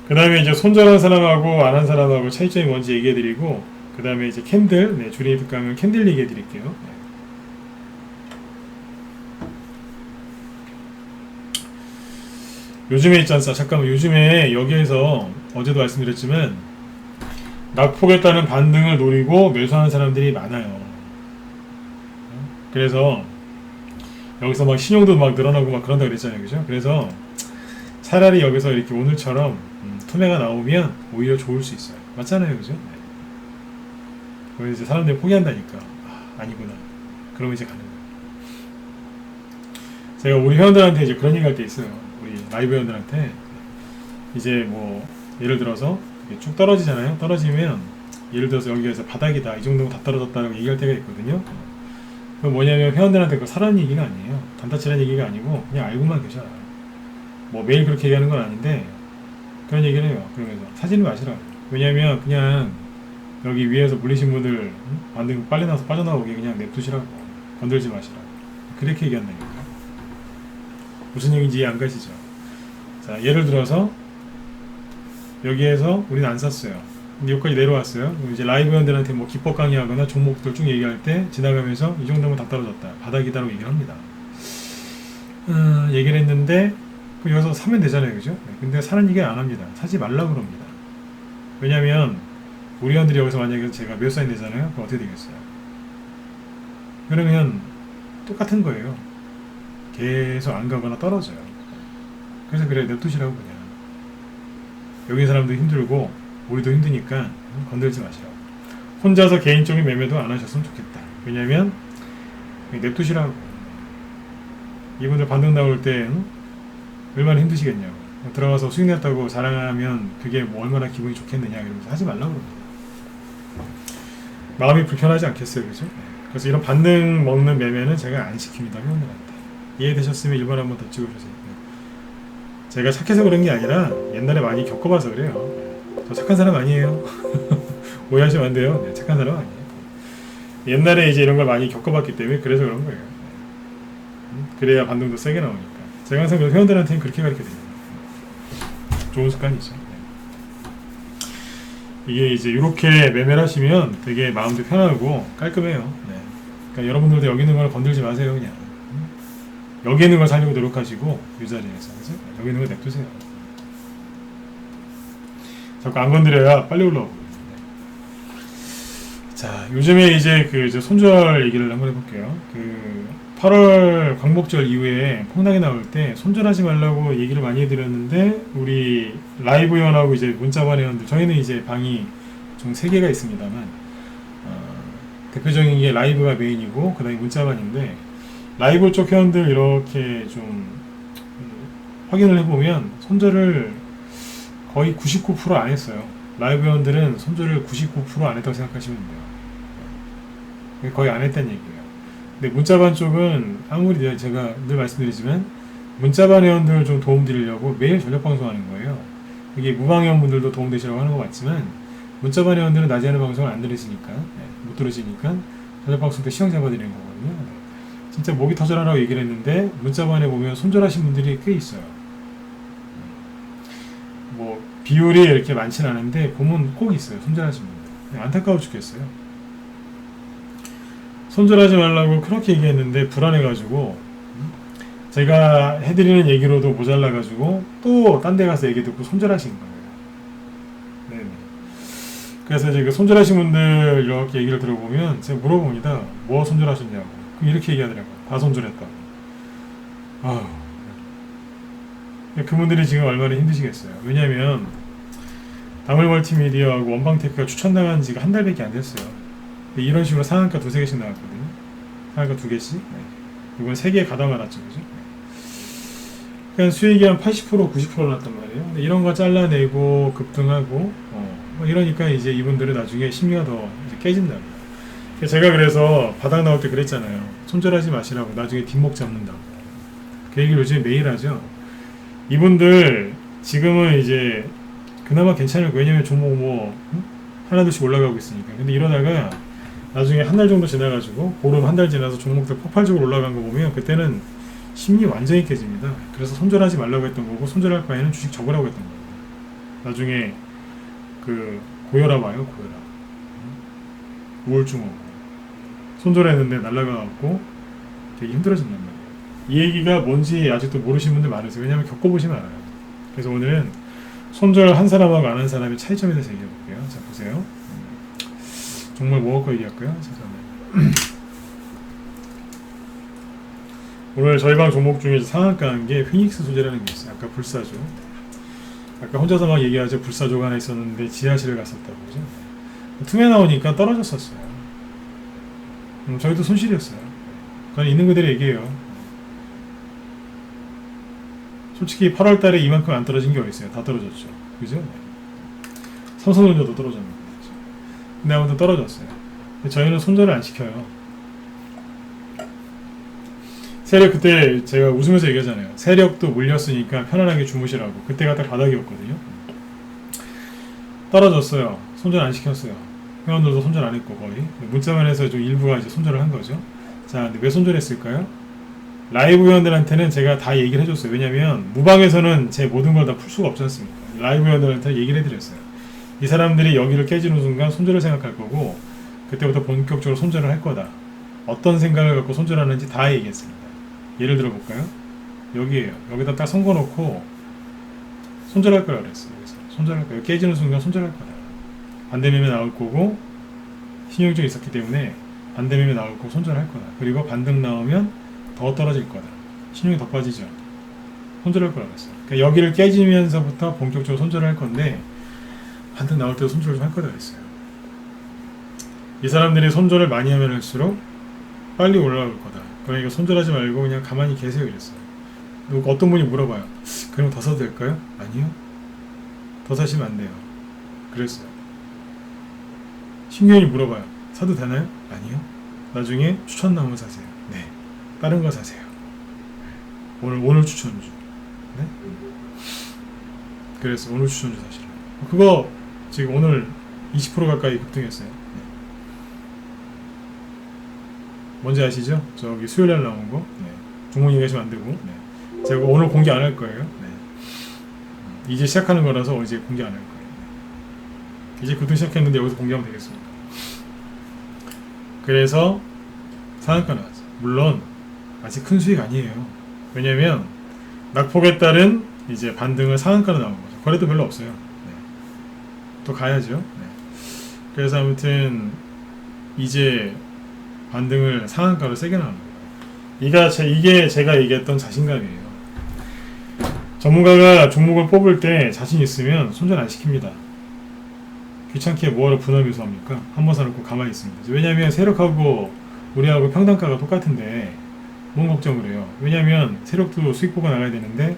그 다음에 이제 손절한 사람하고 안 한 사람하고 차이점이 뭔지 얘기해 드리고, 그 다음에 이제 캔들, 네, 줄이 가면 캔들 얘기해 드릴게요. 네. 요즘에 있지 않습니까? 잠깐만, 요즘에 여기에서 어제도 말씀드렸지만 낙폭에 따른 반등을 노리고 매수하는 사람들이 많아요. 그래서 여기서 막 신용도 막 늘어나고 막 그런다 그랬잖아요, 그죠? 그래서 차라리 여기서 이렇게 오늘처럼 투매가 나오면 오히려 좋을 수 있어요. 맞잖아요, 그죠? 네. 그래서 이제 사람들이 포기한다니까. 아니구나. 그러면 이제 가는 거예요. 제가 우리 회원들한테 이제 그런 얘기 할 때 있어요. 우리 라이브 회원들한테 이제 뭐 예를 들어서 이게 쭉 떨어지잖아요. 떨어지면 예를 들어서 여기에서 바닥이다 이 정도면 다 떨어졌다라고 얘기할 때가 있거든요. 그건 뭐냐면 회원들한테 그거 사라는 얘기가 아니에요. 단타치라는 얘기가 아니고 그냥 알고만 계셔라. 뭐 매일 그렇게 얘기하는 건 아닌데 그런 얘기를 해요. 그러면서 사지는 마시라고. 왜냐면 그냥 여기 위에서 물리신 분들 만든 빨리 나와서 빠져나오게 그냥 냅두시라고. 건들지 마시라고. 그렇게 얘기한다니까. 무슨 얘기인지 이해 안 가시죠? 자, 예를 들어서 여기에서 우리는 안 샀어요. 근데 여기까지 내려왔어요. 이제 라이브 회원들한테 뭐 기법 강의하거나 종목들 쭉 얘기할 때 지나가면서 이 정도면 다 떨어졌다. 바닥이다라고 얘기를 합니다. 얘기를 했는데 여기서 사면 되잖아요. 그죠? 네, 근데 사는 얘기 안 합니다. 사지 말라고 그럽니다. 왜냐면 우리 회원들이 여기서 만약에 제가 몇 사인 되잖아요. 그럼 어떻게 되겠어요? 그러면 똑같은 거예요. 계속 안 가거나 떨어져요. 그래서 그래 냅두시라고 그냥. 여기 사람도 힘들고 우리도 힘드니까 건들지 마시라고. 혼자서 개인적인 매매도 안 하셨으면 좋겠다. 왜냐면 냅두시라고. 이분들 반등 나올 때 얼마나 힘드시겠냐고. 들어가서 수익 냈다고 자랑하면 그게 뭐 얼마나 기분이 좋겠느냐 이러면서 하지 말라고 그럽니다. 마음이 불편하지 않겠어요, 그죠? 그래서 이런 반등 먹는 매매는 제가 안 시킵니다, 회원들한테. 이해되셨으면 1번 한번 더 찍어주세요. 제가 착해서 그런 게 아니라 옛날에 많이 겪어봐서 그래요. 저 착한 사람 아니에요. 오해하시면 안 돼요. 네, 착한 사람 아니에요. 옛날에 이제 이런 걸 많이 겪어봤기 때문에 그래서 그런 거예요. 그래야 반등도 세게 나오니까. 제가 항상 회원들한테는 그렇게 가르쳐드립니다. 좋은 습관이죠. 이게 이제 이렇게 매매를 하시면 되게 마음도 편하고 깔끔해요. 네. 그러니까 여러분들도 여기 있는 걸 건들지 마세요. 그냥 여기 있는 걸 살려고 노력하시고 이 자리에서 그죠? 여기 있는 걸 냅두세요. 자꾸 안 건드려야 빨리 올라오고. 자, 요즘에 이제 그 손절 얘기를 한번 해볼게요. 그 8월 광복절 이후에 폭락이 나올 때 손절하지 말라고 얘기를 많이 해드렸는데 우리 라이브 회원하고 이제 문자반 회원들 저희는 이제 방이 총 3개가 있습니다만 대표적인 게 라이브가 메인이고 그 다음에 문자반인데 라이브 쪽 회원들 이렇게 좀 확인을 해보면 손절을 거의 99% 안 했어요. 라이브 회원들은 손절을 99% 안 했다고 생각하시면 돼요. 거의 안 했다는 얘기예요. 근데 문자반 쪽은 아무리 제가 늘 말씀드리지만 문자반 회원들 좀 도움드리려고 매일 전력방송 하는 거예요. 이게 무방회원분들도 도움되시라고 하는 거 맞지만 문자반 회원들은 낮에 하는 방송을 안 들으시니까 못 들으시니까 전력방송 때 시험 잡아드리는 거거든요. 진짜 목이 터져라라고 얘기를 했는데 문자반에 보면 손절하신 분들이 꽤 있어요. 뭐 비율이 이렇게 많진 않은데 보면 꼭 있어요. 손절하신 분들. 안타까워 죽겠어요. 손절하지 말라고 그렇게 얘기했는데 불안해가지고 제가 해드리는 얘기로도 모자라가지고 또 딴 데 가서 얘기 듣고 손절하신 거예요. 네네. 그래서 이제 그 손절하신 분들 이렇게 얘기를 들어보면 제가 물어봅니다. 뭐 손절하셨냐고. 그럼 이렇게 얘기하더라고요. 다 손절했다고. 아우. 그분들이 지금 얼마나 힘드시겠어요. 왜냐면 다물멀티미디어하고 원방테크가 추천당한 지가 한 달밖에 안 됐어요. 이런 식으로 상한가 2-3개씩 나왔거든요. 상한가 2개씩. 이건 3개에 가다 말았죠. 그죠? 그러니까 수익이 한 80% 90% 났단 말이에요. 근데 이런 거 잘라내고 급등하고 뭐 이러니까 이제 이분들은 나중에 심리가 더 이제 깨진다. 제가 그래서 바닥 나올 때 그랬잖아요. 손절하지 마시라고. 나중에 뒷목 잡는다고. 그 얘기를 요즘에 매일 하죠. 이분들 지금은 이제 그나마 괜찮을 거예요. 왜냐면 종목 뭐 하나둘씩 올라가고 있으니까. 근데 이러다가 나중에 한 달 정도 지나가지고 보름 한 달 지나서 종목들 폭발적으로 올라간 거 보면 그때는 심리 완전히 깨집니다. 그래서 손절하지 말라고 했던 거고 손절할 바에는 주식 적으라고 했던 거예요. 나중에 그 고혈압 와요. 고혈압. 우울증 오고 손절했는데 날아가갖고 되게 힘들어진단 말이에요. 이 얘기가 뭔지 아직도 모르시는 분들 많으세요. 왜냐면 겪어보시면 알아요. 그래서 오늘은 손절 한 사람하고 안 한 사람의 차이점에 대해서 얘기해볼게요. 자, 보세요. 정말 뭐 갖고 얘기할까요? 잠깐만요. 오늘 저희 방 종목 중에 상한가 한 게 피닉스 소재라는 게 있어요. 아까 불사조. 아까 혼자서 막 얘기하죠. 불사조가 하나 있었는데 지하실을 갔었다고. 그죠? 틈에 나오니까 떨어졌었어요. 저희도 손실이었어요. 그건 있는 그대로 얘기해요. 솔직히 8월 달에 이만큼 안 떨어진 게 어디 있어요? 다 떨어졌죠. 그죠? 삼성전자도 떨어졌는데. 근데 아무튼 떨어졌어요. 근데 저희는 손절을 안 시켜요. 세력 그때 제가 웃으면서 얘기하잖아요. 세력도 물렸으니까 편안하게 주무시라고. 그때가 딱 바닥이었거든요. 떨어졌어요. 손절 안 시켰어요. 회원들도 손절 안 했고 거의 문자만 해서 좀 일부가 이제 손절을 한 거죠. 자, 근데 왜 손절했을까요? 라이브 회원들한테는 제가 다 얘기를 해줬어요. 왜냐면 무방에서는 제 모든 걸 다 풀 수가 없지 않습니까? 라이브 회원들한테 얘기를 해드렸어요. 이 사람들이 여기를 깨지는 순간 손절을 생각할 거고 그때부터 본격적으로 손절을 할 거다. 어떤 생각을 갖고 손절하는지 다 얘기했습니다. 예를 들어 볼까요? 여기에요. 여기다 딱 선거놓고 손절할 거라 그랬어요. 여기서 손절할 거예요. 깨지는 순간 손절할 거다. 반대 매매 나올 거고 신용증이 있었기 때문에 반대 매매 나올 거고 손절할 거다. 그리고 반등 나오면 더 떨어질 거다. 신용이 더 빠지죠. 손절할 거라 그랬어요. 그러니까 여기를 깨지면서부터 본격적으로 손절을 할 건데 반등 나올 때도 손절을 좀 할 거다 그랬어요. 이 사람들이 손절을 많이 하면 할수록 빨리 올라올 거다. 그러니까 손절하지 말고 그냥 가만히 계세요 이랬어요. 그리고 어떤 분이 물어봐요. 그럼 더 사도 될까요? 아니요. 더 사시면 안 돼요. 그랬어요. 신규현이 물어봐요. 사도 되나요? 아니요. 나중에 추천 나오면 사세요. 네. 다른 거 사세요. 오늘 추천주. 네? 그래서 오늘 추천주 사시라고. 그거 지금 오늘 20% 가까이 급등했어요. 네. 뭔지 아시죠? 저기 수요일날 나온 거. 네. 종목 얘기하시면 안 되고. 네. 제가 오늘 공개 안 할 거예요. 네. 이제 시작하는 거라서 이제 공개 안 할 거예요. 네. 이제 급등 시작했는데 여기서 공개하면 되겠습니다. 그래서 상한가 나왔어요. 물론 아직 큰 수익 아니에요. 왜냐면 낙폭에 따른 이제 반등을 상한가로 나온 거죠. 거래도 별로 없어요. 네. 또 가야죠. 네. 그래서 아무튼 이제 반등을 상한가로 세게 나오는 거예요. 이게 제가 얘기했던 자신감이에요. 전문가가 종목을 뽑을 때 자신 있으면 손절 안 시킵니다. 귀찮게 뭐하러 분할매수 합니까? 한번 사놓고 가만히 있습니다. 왜냐하면 세력하고 우리하고 평단가가 똑같은데 뭔 걱정을 해요. 왜냐하면 세력도 수익 보고 나가야 되는데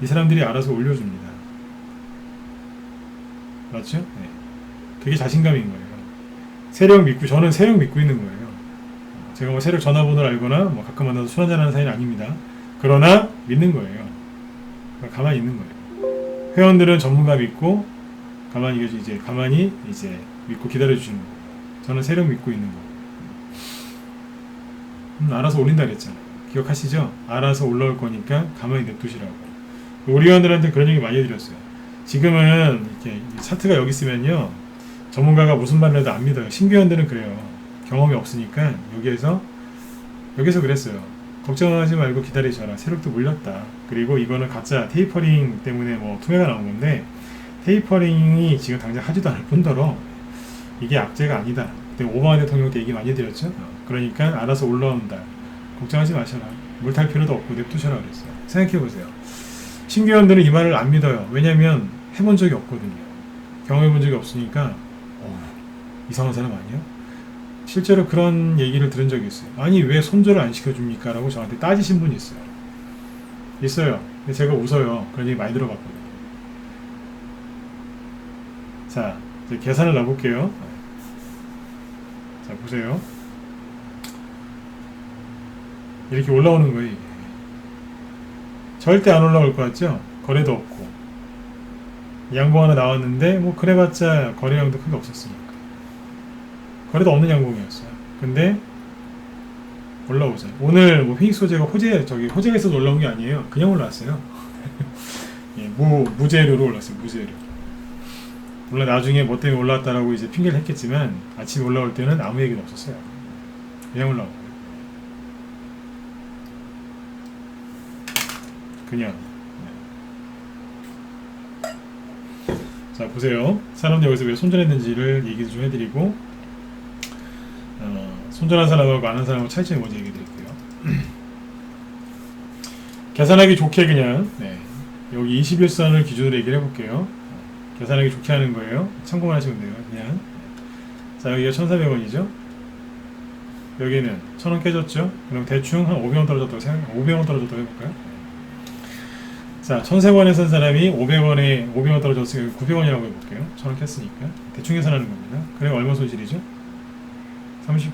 이 사람들이 알아서 올려줍니다. 맞죠? 네. 그게 자신감인 거예요. 세력 믿고 저는 세력 믿고 있는 거예요. 제가 뭐 세력 전화번호를 알거나 뭐 가끔 만나서 술 한잔하는 사이는 아닙니다. 그러나 믿는 거예요. 가만히 있는 거예요. 회원들은 전문가 믿고 가만히 이제 믿고 기다려 주시는 거예요. 저는 세력 믿고 있는 거예요. 알아서 올린다 그랬잖아요. 기억하시죠? 알아서 올라올 거니까 가만히 냅두시라고. 우리 회원들한테 그런 얘기 많이 해드렸어요. 지금은 이렇게 차트가 여기 있으면요, 전문가가 무슨 말을 해도 안 믿어요. 신규 회원들은 그래요. 경험이 없으니까 여기서 그랬어요. 걱정하지 말고 기다리셔라. 세력도 물렸다. 그리고 이거는 가짜 테이퍼링 때문에 뭐 투매가 나온 건데, 테이퍼링이 지금 당장 하지도 않을 뿐더러 이게 악재가 아니다. 그때 오바마 대통령 때 얘기 많이 드렸죠. 그러니까 알아서 올라온다. 걱정하지 마셔라. 물 탈 필요도 없고 냅두셔라 그랬어요. 생각해보세요. 신규원들은 이 말을 안 믿어요. 왜냐면 해본 적이 없거든요. 경험해본 적이 없으니까 이상한 사람 아니야? 실제로 그런 얘기를 들은 적이 있어요. 아니 왜 손절을 안 시켜줍니까? 라고 저한테 따지신 분이 있어요. 근데 제가 웃어요. 그런 얘기 많이 들어봤거든요. 자, 이제 계산을 놔볼게요. 자, 보세요. 이렇게 올라오는 거예요. 이게. 절대 안 올라올 것 같죠? 거래도 없고. 양봉 하나 나왔는데 뭐 그래봤자 거래량도 크게 없었으니까. 거래도 없는 양봉이었어요. 근데 올라오죠. 오늘 뭐 피닉스 호재가 호재가 있어서 올라온 게 아니에요. 그냥 올라왔어요. 예, 무재료로 올랐어요. 무재료. 물론 나중에 뭐 때문에 올라왔다라고 이제 핑계를 했겠지만 아침에 올라올 때는 아무 얘기도 없었어요. 그냥 올라오고. 그냥. 네. 자, 보세요. 사람들이 여기서 왜 손절했는지를 얘기 좀 해드리고, 손절한 사람하고 안 한 사람하고 차이점이 뭔지 얘기 드릴게요. 계산하기 좋게 그냥, 네. 여기 21선을 기준으로 얘기를 해볼게요. 계산하기 좋게 하는 거예요. 참고만 하시면 돼요. 그냥. 자, 여기가 1,400원이죠. 여기는 1,000원 깨졌죠. 그럼 대충 한 500원 떨어졌다고 생각해요. 500원 떨어졌다고 해볼까요? 자, 1,100원에 산 사람이 500원 떨어졌으니까 900원이라고 해볼게요. 1,000원 깼으니까. 대충 계산하는 겁니다. 그럼 얼마 손실이죠? 30%.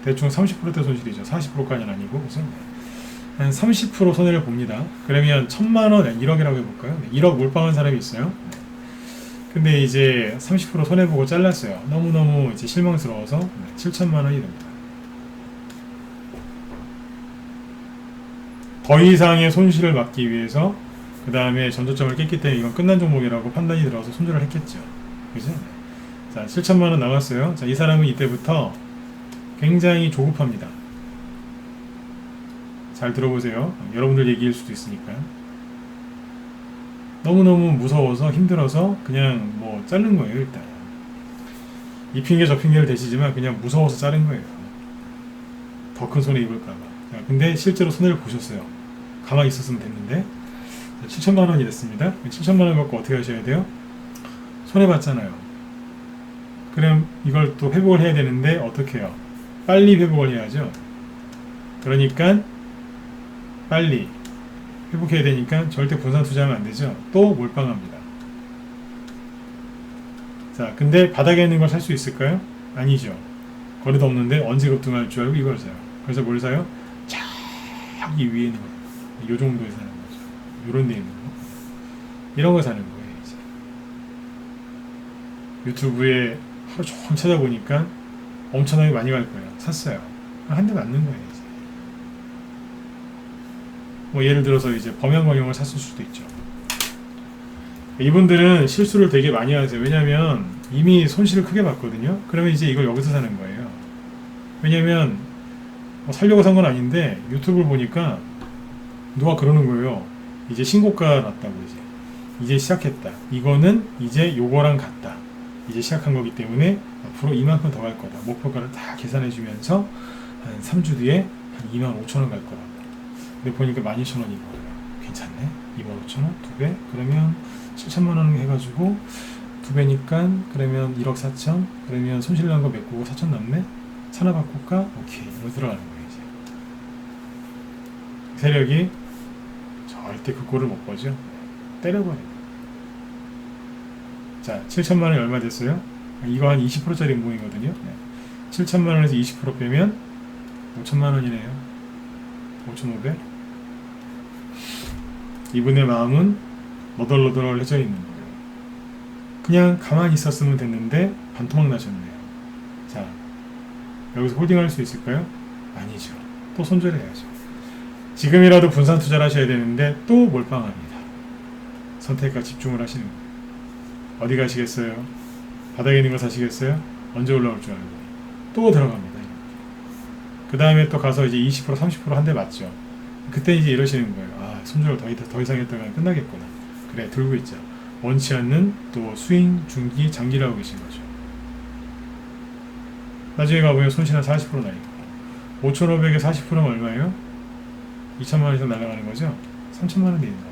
대충 30%대 손실이죠. 40%까지는 아니고, 그래서 한 30% 손해를 봅니다. 그러면 1,000만원, 1억이라고 해볼까요? 1억 몰빵한 사람이 있어요. 근데 이제 30% 손해보고 잘랐어요. 너무너무 이제 실망스러워서 7,000만원이 됩니다. 더 이상의 손실을 막기 위해서 그 다음에 전저점을 깼기 때문에 이건 끝난 종목이라고 판단이 들어서 손절을 했겠죠. 그죠? 자, 7,000만원 남았어요. 자, 이 사람은 이때부터 굉장히 조급합니다. 잘 들어보세요. 여러분들 얘기일 수도 있으니까. 너무너무 무서워서 힘들어서 그냥 뭐 자른 거예요. 일단 이 핑계 저 핑계를 대시지만 그냥 무서워서 자른 거예요. 더 큰 손해 입을까봐. 근데 실제로 손해를 보셨어요. 가만히 있었으면 됐는데 7,000만원이 됐습니다. 7,000만원 갖고 어떻게 하셔야 돼요? 손해봤잖아요. 그럼 이걸 또 회복을 해야 되는데 어떻게 해요? 빨리 회복을 해야죠. 그러니까 빨리 회복해야 되니까 절대 분산 투자하면 안 되죠. 또 몰빵합니다. 자, 근데 바닥에 있는 걸 살 수 있을까요? 아니죠. 거래도 없는데 언제 급등할 줄 알고 이걸 사요. 그래서 뭘 사요? 저기 위에 있는 거. 요 정도에 사는 거죠. 요런 데 있는 거. 이런 거 사는 거예요, 이제. 유튜브에 하루 종일 찾아보니까 엄청나게 많이 갈 거예요. 샀어요. 한 대 맞는 거예요, 이제. 뭐 예를 들어서 이제 범양광영을 샀을 수도 있죠. 이분들은 실수를 되게 많이 하세요. 왜냐면 이미 손실을 크게 봤거든요. 그러면 이제 이걸 여기서 사는 거예요. 왜냐면 뭐 살려고 산 건 아닌데 유튜브를 보니까 누가 그러는 거예요. 이제 신고가 났다고 이제 시작했다. 이거는 이제 요거랑 같다. 이제 시작한 거기 때문에 앞으로 이만큼 더 갈 거다. 목표가를 다 계산해 주면서 한 3주 뒤에 한 25,000원 갈 거라고. 근데 보니까 12,000원인 거예요. 괜찮네. 25,000원? 2배? 그러면 7,000만원 해가지고 2배니까 그러면 1억 4천? 그러면 손실 난 거 메꾸고 4천 남네? 차나 바꿀까? 오케이. 이거 들어가는 거예요, 이제. 세력이 절대 그 꼴을 못 보죠. 때려버려요. 자, 7,000만원이 얼마 됐어요? 이거 한 20%짜리 인공이거든요. 7,000만원에서 20% 빼면 5,000만원이네요. 5,500? 이분의 마음은 너덜너덜해져 있는 거예요. 그냥 가만히 있었으면 됐는데 반토막 나셨네요. 자, 여기서 홀딩할 수 있을까요? 아니죠. 또 손절해야죠. 지금이라도 분산 투자를 하셔야 되는데 또 몰빵합니다. 선택과 집중을 하시는 거예요. 어디 가시겠어요? 바닥에 있는 거 사시겠어요? 언제 올라올 줄 알고 또 들어갑니다. 그 다음에 또 가서 이제 20% 30% 한 대 맞죠. 그때 이제 이러시는 거예요. 아, 손절을 더 이상 했다가 끝나겠구나. 그래, 들고 있자. 원치 않는 또 스윙, 중기, 장기를 하고 계신 거죠. 나중에 가보면 손실 한 40% 나니까 5,500에 40%면 얼마예요? 2,000만원 이상 날아가는 거죠? 3,000만원 되는 겁니다.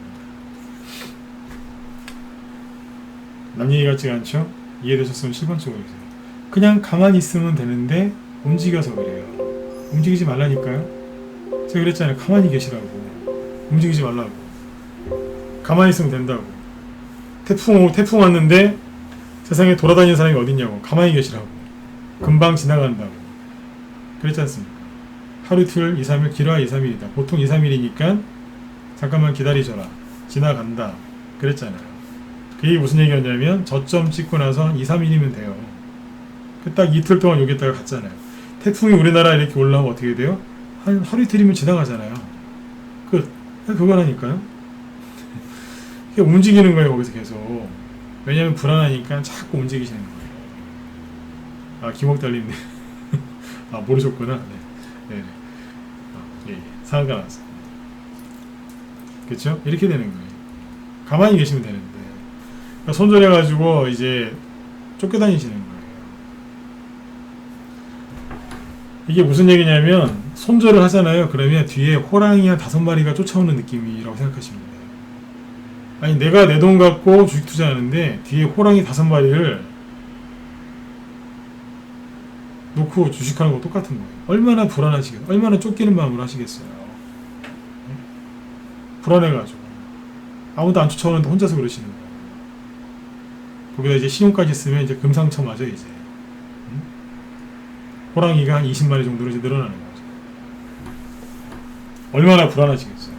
남 얘기 같지가 않죠? 이해되셨으면 7번 찍어주세요. 그냥 가만히 있으면 되는데 움직여서 그래요. 움직이지 말라니까요. 제가 그랬잖아요. 가만히 계시라고. 움직이지 말라고. 가만히 있으면 된다고. 태풍 왔는데 세상에 돌아다니는 사람이 어딨냐고. 가만히 계시라고. 금방 지나간다고. 그랬지 않습니까? 하루 이틀 2, 3일 길어야 2, 3일이다. 보통 2, 3일이니까 잠깐만 기다리셔라. 지나간다. 그랬잖아요. 그게 무슨 얘기였냐면 저점 찍고 나서 2, 3일이면 돼요. 딱 이틀 동안 여기다가 갔잖아요. 태풍이 우리나라 이렇게 올라오면 어떻게 돼요? 한 하루 이틀이면 지나가잖아요. 그거라니까요. 움직이는 거예요, 거기서 계속. 왜냐면 불안하니까 자꾸 움직이시는 거예요. 아, 기목 달리네. 아, 모르셨구나. 네. 예. 상한가 나왔어요. 그쵸? 이렇게 되는 거예요. 가만히 계시면 되는데. 그러니까 손절해가지고 이제 쫓겨다니시는 거예요. 이게 무슨 얘기냐면, 손절을 하잖아요. 그러면 뒤에 호랑이 한 5마리가 쫓아오는 느낌이라고 생각하시면 돼요. 아니, 내가 내 돈 갖고 주식 투자하는데 뒤에 호랑이 5마리를 놓고 주식하는 거 똑같은 거예요. 얼마나 불안하시겠어요? 얼마나 쫓기는 마음으로 하시겠어요? 불안해가지고 아무도 안 쫓아오는데 혼자서 그러시는 거예요. 거기다 이제 신용까지 쓰면 이제 금상첨화죠 이제. 응? 호랑이가 한 20마리 정도로 이제 늘어나는 거죠. 얼마나 불안하시겠어요.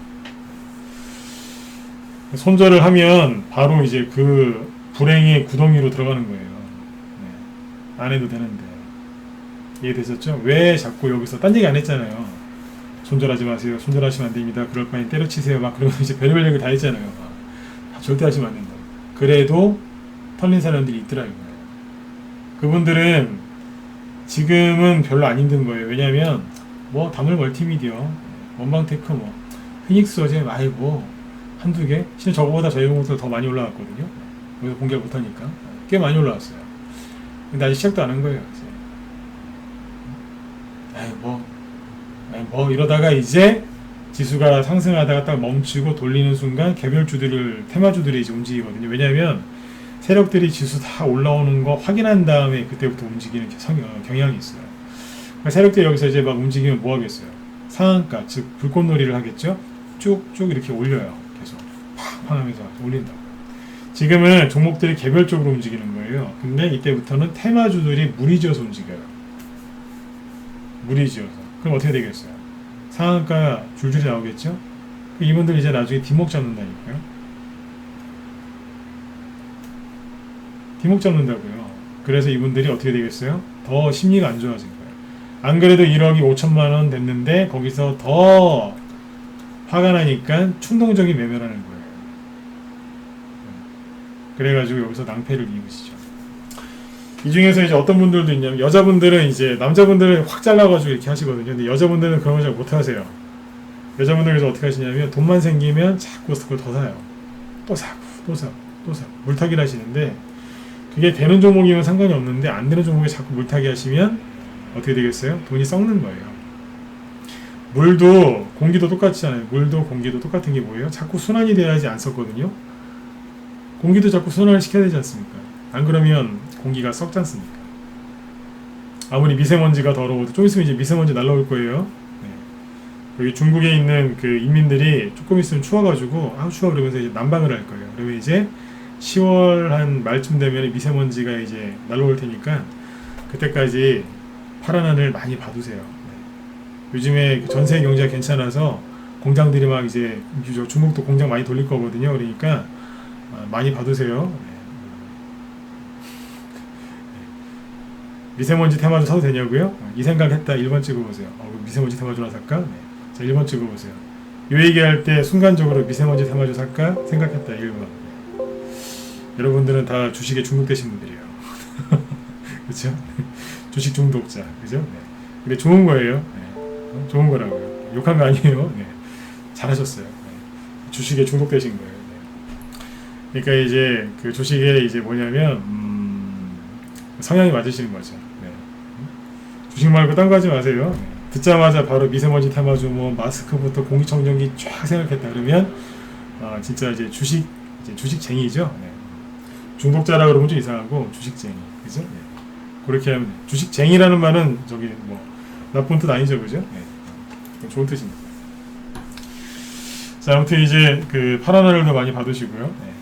손절을 하면 바로 이제 그 불행의 구덩이로 들어가는 거예요. 네. 안 해도 되는데. 이해되셨죠? 왜 자꾸 여기서 딴 얘기 안 했잖아요. 손절하지 마세요. 손절하시면 안 됩니다. 그럴 바에 때려치세요. 막 그러면 이제 별의별 얘기 다 했잖아요. 절대 하시면 안 된다. 그래도 털린 사람들이 있더라고요. 그분들은 지금은 별로 안 힘든 거예요. 왜냐면 뭐 다물 멀티미디어, 원방테크, 뭐 피닉스 어제 아이고 한두 개. 실은 저거보다 저희 공부들 더 많이 올라갔거든요. 여기서 공개를 못하니까 꽤 많이 올라왔어요. 근데 아직 시작도 안 한 거예요. 이제. 뭐 이러다가 이제 지수가 상승하다가 딱 멈추고 돌리는 순간 개별주들을 테마주들이 이제 움직이거든요. 왜냐하면 세력들이 지수 다 올라오는 거 확인한 다음에 그때부터 움직이는 경향이 있어요. 그러니까 세력들이 여기서 이제 막 움직이면 뭐 하겠어요? 상한가, 즉 불꽃놀이를 하겠죠. 쭉쭉 이렇게 올려요. 계속 팡팡 하면서 올린다고. 지금은 종목들이 개별적으로 움직이는 거예요. 근데 이때부터는 테마주들이 무리지어서 움직여요. 무리지어서. 그럼 어떻게 되겠어요? 상한가 줄줄이 나오겠죠? 이분들 이제 나중에 뒷목 잡는다니까요. 뒷목 잡는다고요. 그래서 이분들이 어떻게 되겠어요? 더 심리가 안 좋아진 거예요. 안 그래도 1억이 5천만 원 됐는데 거기서 더 화가 나니까 충동적인 매매를 하는 거예요. 그래가지고 여기서 낭패를 입으시죠. 이 중에서 이제 어떤 분들도 있냐면 여자분들은 이제 남자분들은 확 잘라가지고 이렇게 하시거든요. 근데 여자분들은 그런 거 잘 못하세요. 여자분들께서 어떻게 하시냐면 돈만 생기면 자꾸 그걸 더 사요. 또 사고 또 사고 또 사고 물타기를 하시는데 그게 되는 종목이면 상관이 없는데 안 되는 종목에 자꾸 물타기 하시면 어떻게 되겠어요? 돈이 썩는 거예요. 물도 공기도 똑같잖아요. 물도 공기도 똑같은 게 뭐예요? 자꾸 순환이 돼야지 안 썩거든요. 공기도 자꾸 순환을 시켜야 되지 않습니까? 안 그러면 공기가 썩지 않습니까? 아무리 미세먼지가 더러워도 좀 있으면 이제 미세먼지 날라올 거예요. 네. 여기 중국에 있는 그 인민들이 조금 있으면 추워가지고 아우 추워 그러면서 이제 난방을 할 거예요. 그러면 이제 10월 한 말쯤 되면 미세먼지가 이제 날라올 테니까 그때까지 파란 하늘 많이 봐두세요. 네. 요즘에 전세 경제가 괜찮아서 공장들이 막 이제 중국도 공장 많이 돌릴 거거든요. 그러니까 많이 봐두세요. 미세먼지 테마주 사도 되냐고요? 이 생각했다. 1번 찍어보세요. 미세먼지 테마주 하나 살까? 네. 자, 1번 찍어보세요. 요 얘기할 때 순간적으로 미세먼지 테마주 살까? 생각했다. 1번. 여러분들은 다 주식에 중독되신 분들이에요. 그렇죠? 주식 중독자. 그죠? 네. 근데 좋은 거예요. 네. 좋은 거라고요. 욕한 거 아니에요. 네. 잘하셨어요. 네. 주식에 중독되신 거예요. 네. 그러니까 이제 그 주식에 이제 뭐냐면 성향이 맞으시는 거죠. 네. 주식 말고 딴 거 하지 마세요. 네. 듣자마자 바로 미세먼지 테마주 뭐 마스크부터 공기청정기 쫙 생각했다 그러면 진짜 이제 주식쟁이죠. 네. 중독자라 그러면 좀 이상하고 주식쟁이, 그죠? 네. 그렇게 하면 주식쟁이라는 말은 저기 뭐 나쁜 뜻 아니죠, 그죠? 네. 좋은 뜻입니다. 자, 아무튼 이제 그 파란 하늘도 많이 받으시고요. 네.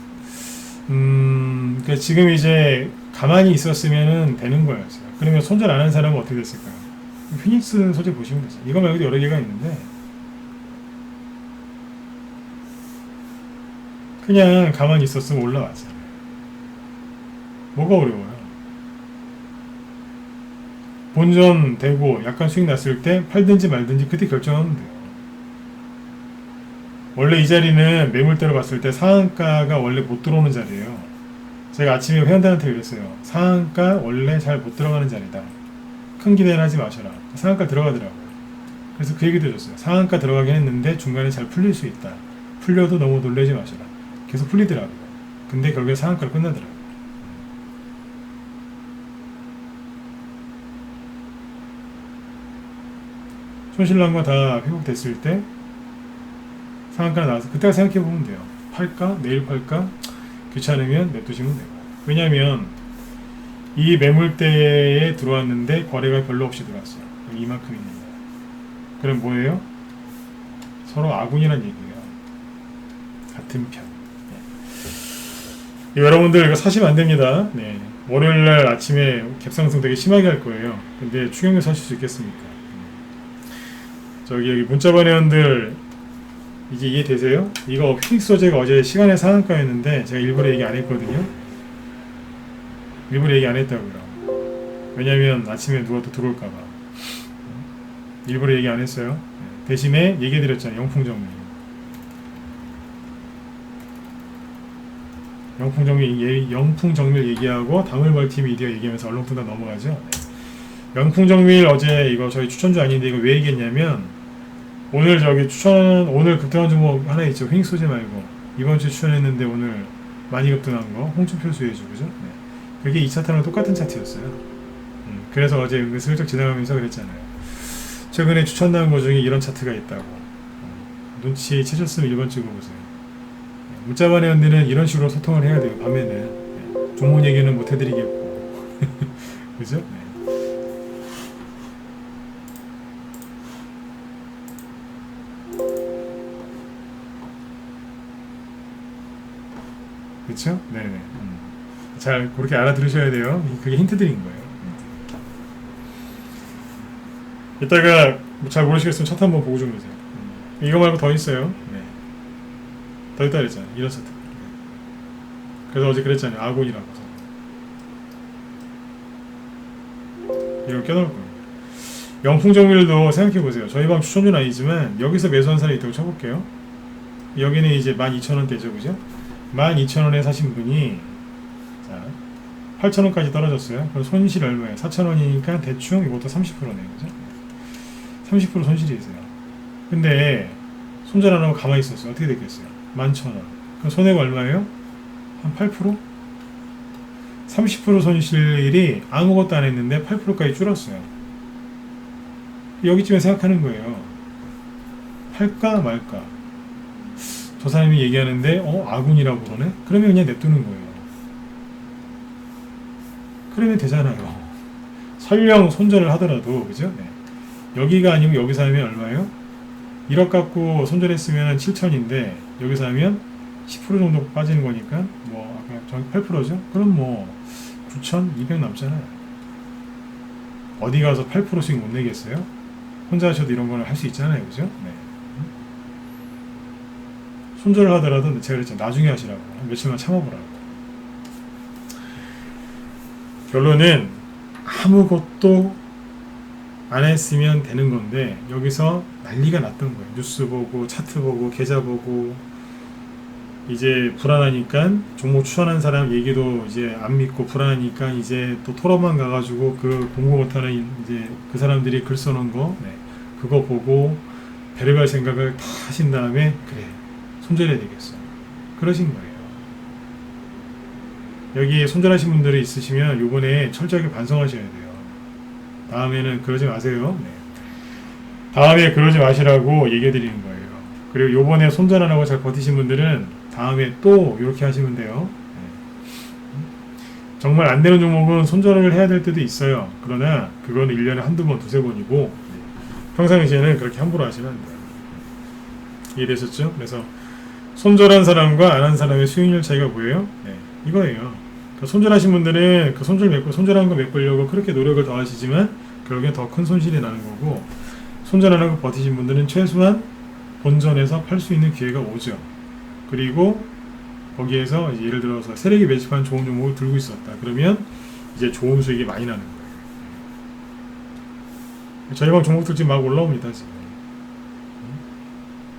그러니까 지금 이제 가만히 있었으면 되는 거예요. 그러면 손절 안 한 사람은 어떻게 됐을까요? 피닉스 소재 보시면 되죠. 이거 말고도 여러 개가 있는데 그냥 가만히 있었으면 올라왔잖아요. 뭐가 어려워요? 본전 되고 약간 수익 났을 때 팔든지 말든지 그때 결정하면 돼요. 원래 이 자리는 매물대로 봤을 때 상한가가 원래 못 들어오는 자리예요. 제가 아침에 회원들한테 그랬어요. 상한가 원래 잘 못 들어가는 자리다. 큰 기대는 하지 마셔라. 상한가 들어가더라고요. 그래서 그 얘기도 해줬어요. 상한가 들어가긴 했는데 중간에 잘 풀릴 수 있다. 풀려도 너무 놀라지 마셔라. 계속 풀리더라고요. 근데 결국에 상한가로 끝나더라고요. 손실난과 다 회복됐을 때 상한가 나와서 그때가 생각해보면 돼요. 팔까? 내일 팔까? 귀찮으면 냅두시면 되고. 왜냐면 이 매물대에 들어왔는데 거래가 별로 없이 들어왔어요. 이만큼 있는 거예요. 그럼 뭐예요? 서로 아군이란 얘기예요. 같은 편. 네. 여러분들 이거 사시면 안 됩니다. 네. 월요일날 아침에 갭상승 되게 심하게 할 거예요. 근데 추경료 사실 수 있겠습니까? 저기 여기 문자반 회원들 이게 이해되세요? 이거 피닉스 소재가 어제 시간의 상한가였는데 제가 일부러 얘기 안 했거든요. 일부러 얘기 안 했다고요. 왜냐면 아침에 누가 또 들어올까봐. 일부러 얘기 안 했어요. 대신에 얘기해드렸잖아요. 영풍정밀. 영풍정밀 얘기하고 당일 멀티미디어 얘기하면서 얼렁뚱땅 넘어가죠. 네. 영풍정밀 어제 이거 저희 추천주 아닌데 이거 왜 얘기했냐면 오늘 저기 오늘 급등한 종목 하나 있죠. 휘닉스 소재 말고 이번 주에 추천했는데 오늘 많이 급등한 거 홍준표 수혜주 그죠? 네. 그게 2차트랑 똑같은 차트였어요. 그래서 어제 슬쩍 지나가면서 그랬잖아요. 최근에 추천 나온 거 중에 이런 차트가 있다고. 눈치 채셨으면 1번 찍어보세요. 문자반 회원들은 이런 식으로 소통을 해야 돼요. 밤에는 종목 얘기는 못 해드리겠고 그죠? 네. 그렇죠? 네네. 잘 그렇게 알아들으셔야 돼요. 그게 힌트 드린 거예요. 이따가 잘 모르시겠으면 차트 한번 보고 좀 보세요. 이거 말고 더 있어요. 네. 더 있다 그랬잖아요. 이런 차트. 그래서 어제 그랬잖아요. 아곤이라고. 이걸 껴놓을 거예요. 영풍정밀도 생각해보세요. 저희 방 추천주는 아니지만 여기서 매수한 사람이 있다고 쳐볼게요. 여기는 이제 12,000원대죠. 그죠? 12,000원에 사신 분이 자 8,000원까지 떨어졌어요. 그럼 손실 얼마예요? 4,000원이니까 대충 이것도 30%네요. 그죠? 30% 손실이 있어요. 근데 손절 안 하고 가만히 있었어요. 어떻게 됐겠어요? 11,000원. 그럼 손해가 얼마예요? 한 8%? 30% 손실이 아무것도 안 했는데 8%까지 줄었어요. 여기쯤에 생각하는 거예요. 팔까 말까? 저 사람이 얘기하는데 아군이라고 그러네? 그러면 그냥 냅두는 거예요. 그러면 되잖아요. 설령 손절을 하더라도 그죠? 네. 여기가 아니고 여기서 하면 얼마예요? 1억 갖고 손절했으면 7천인데 여기서 하면 10% 정도 빠지는 거니까 뭐 아까 저기 8%죠? 그럼 뭐 9,200 남잖아요. 어디 가서 8%씩 못 내겠어요? 혼자 하셔도 이런 거는 할 수 있잖아요. 그죠? 네. 손절을 하더라도 제가 그랬잖아요. 나중에 하시라고. 며칠만 참아보라고. 결론은 아무것도 안 했으면 되는 건데 여기서 난리가 났던 거예요. 뉴스 보고 차트 보고 계좌 보고 이제 불안하니까 종목 추천한 사람 얘기도 이제 안 믿고 불안하니까 이제 또 토론만 가가지고 그 공부 못하는 이제 그 사람들이 글 써놓은 거 그거 보고 별의별 생각을 다 하신 다음에 그래 손절해야 되겠어 그러신 거예요. 여기 손절하신 분들이 있으시면 요번에 철저하게 반성하셔야 돼요. 다음에는 그러지 마세요. 네. 다음에 그러지 마시라고 얘기해 드리는 거예요. 그리고 요번에 손절 안 하고 잘 버티신 분들은 다음에 또 이렇게 하시면 돼요. 네. 정말 안 되는 종목은 손절을 해야 될 때도 있어요. 그러나 그거는 1년에 한두 번, 두세 번이고 평상시에는 그렇게 함부로 하시면 안 돼요. 이해되셨죠? 그래서 손절한 사람과 안 한 사람의 수익률 차이가 뭐예요? 네. 이거예요. 손절하신 분들은 그 손절한 거 메꾸려고 그렇게 노력을 더 하시지만 결국엔 더 큰 손실이 나는 거고 손절 안 하고 버티신 분들은 최소한 본전에서 팔 수 있는 기회가 오죠. 그리고 거기에서 이제 예를 들어서 세력이 매집한 좋은 종목을 들고 있었다. 그러면 이제 좋은 수익이 많이 나는 거예요. 저희 방 종목들 지금 막 올라옵니다. 지금.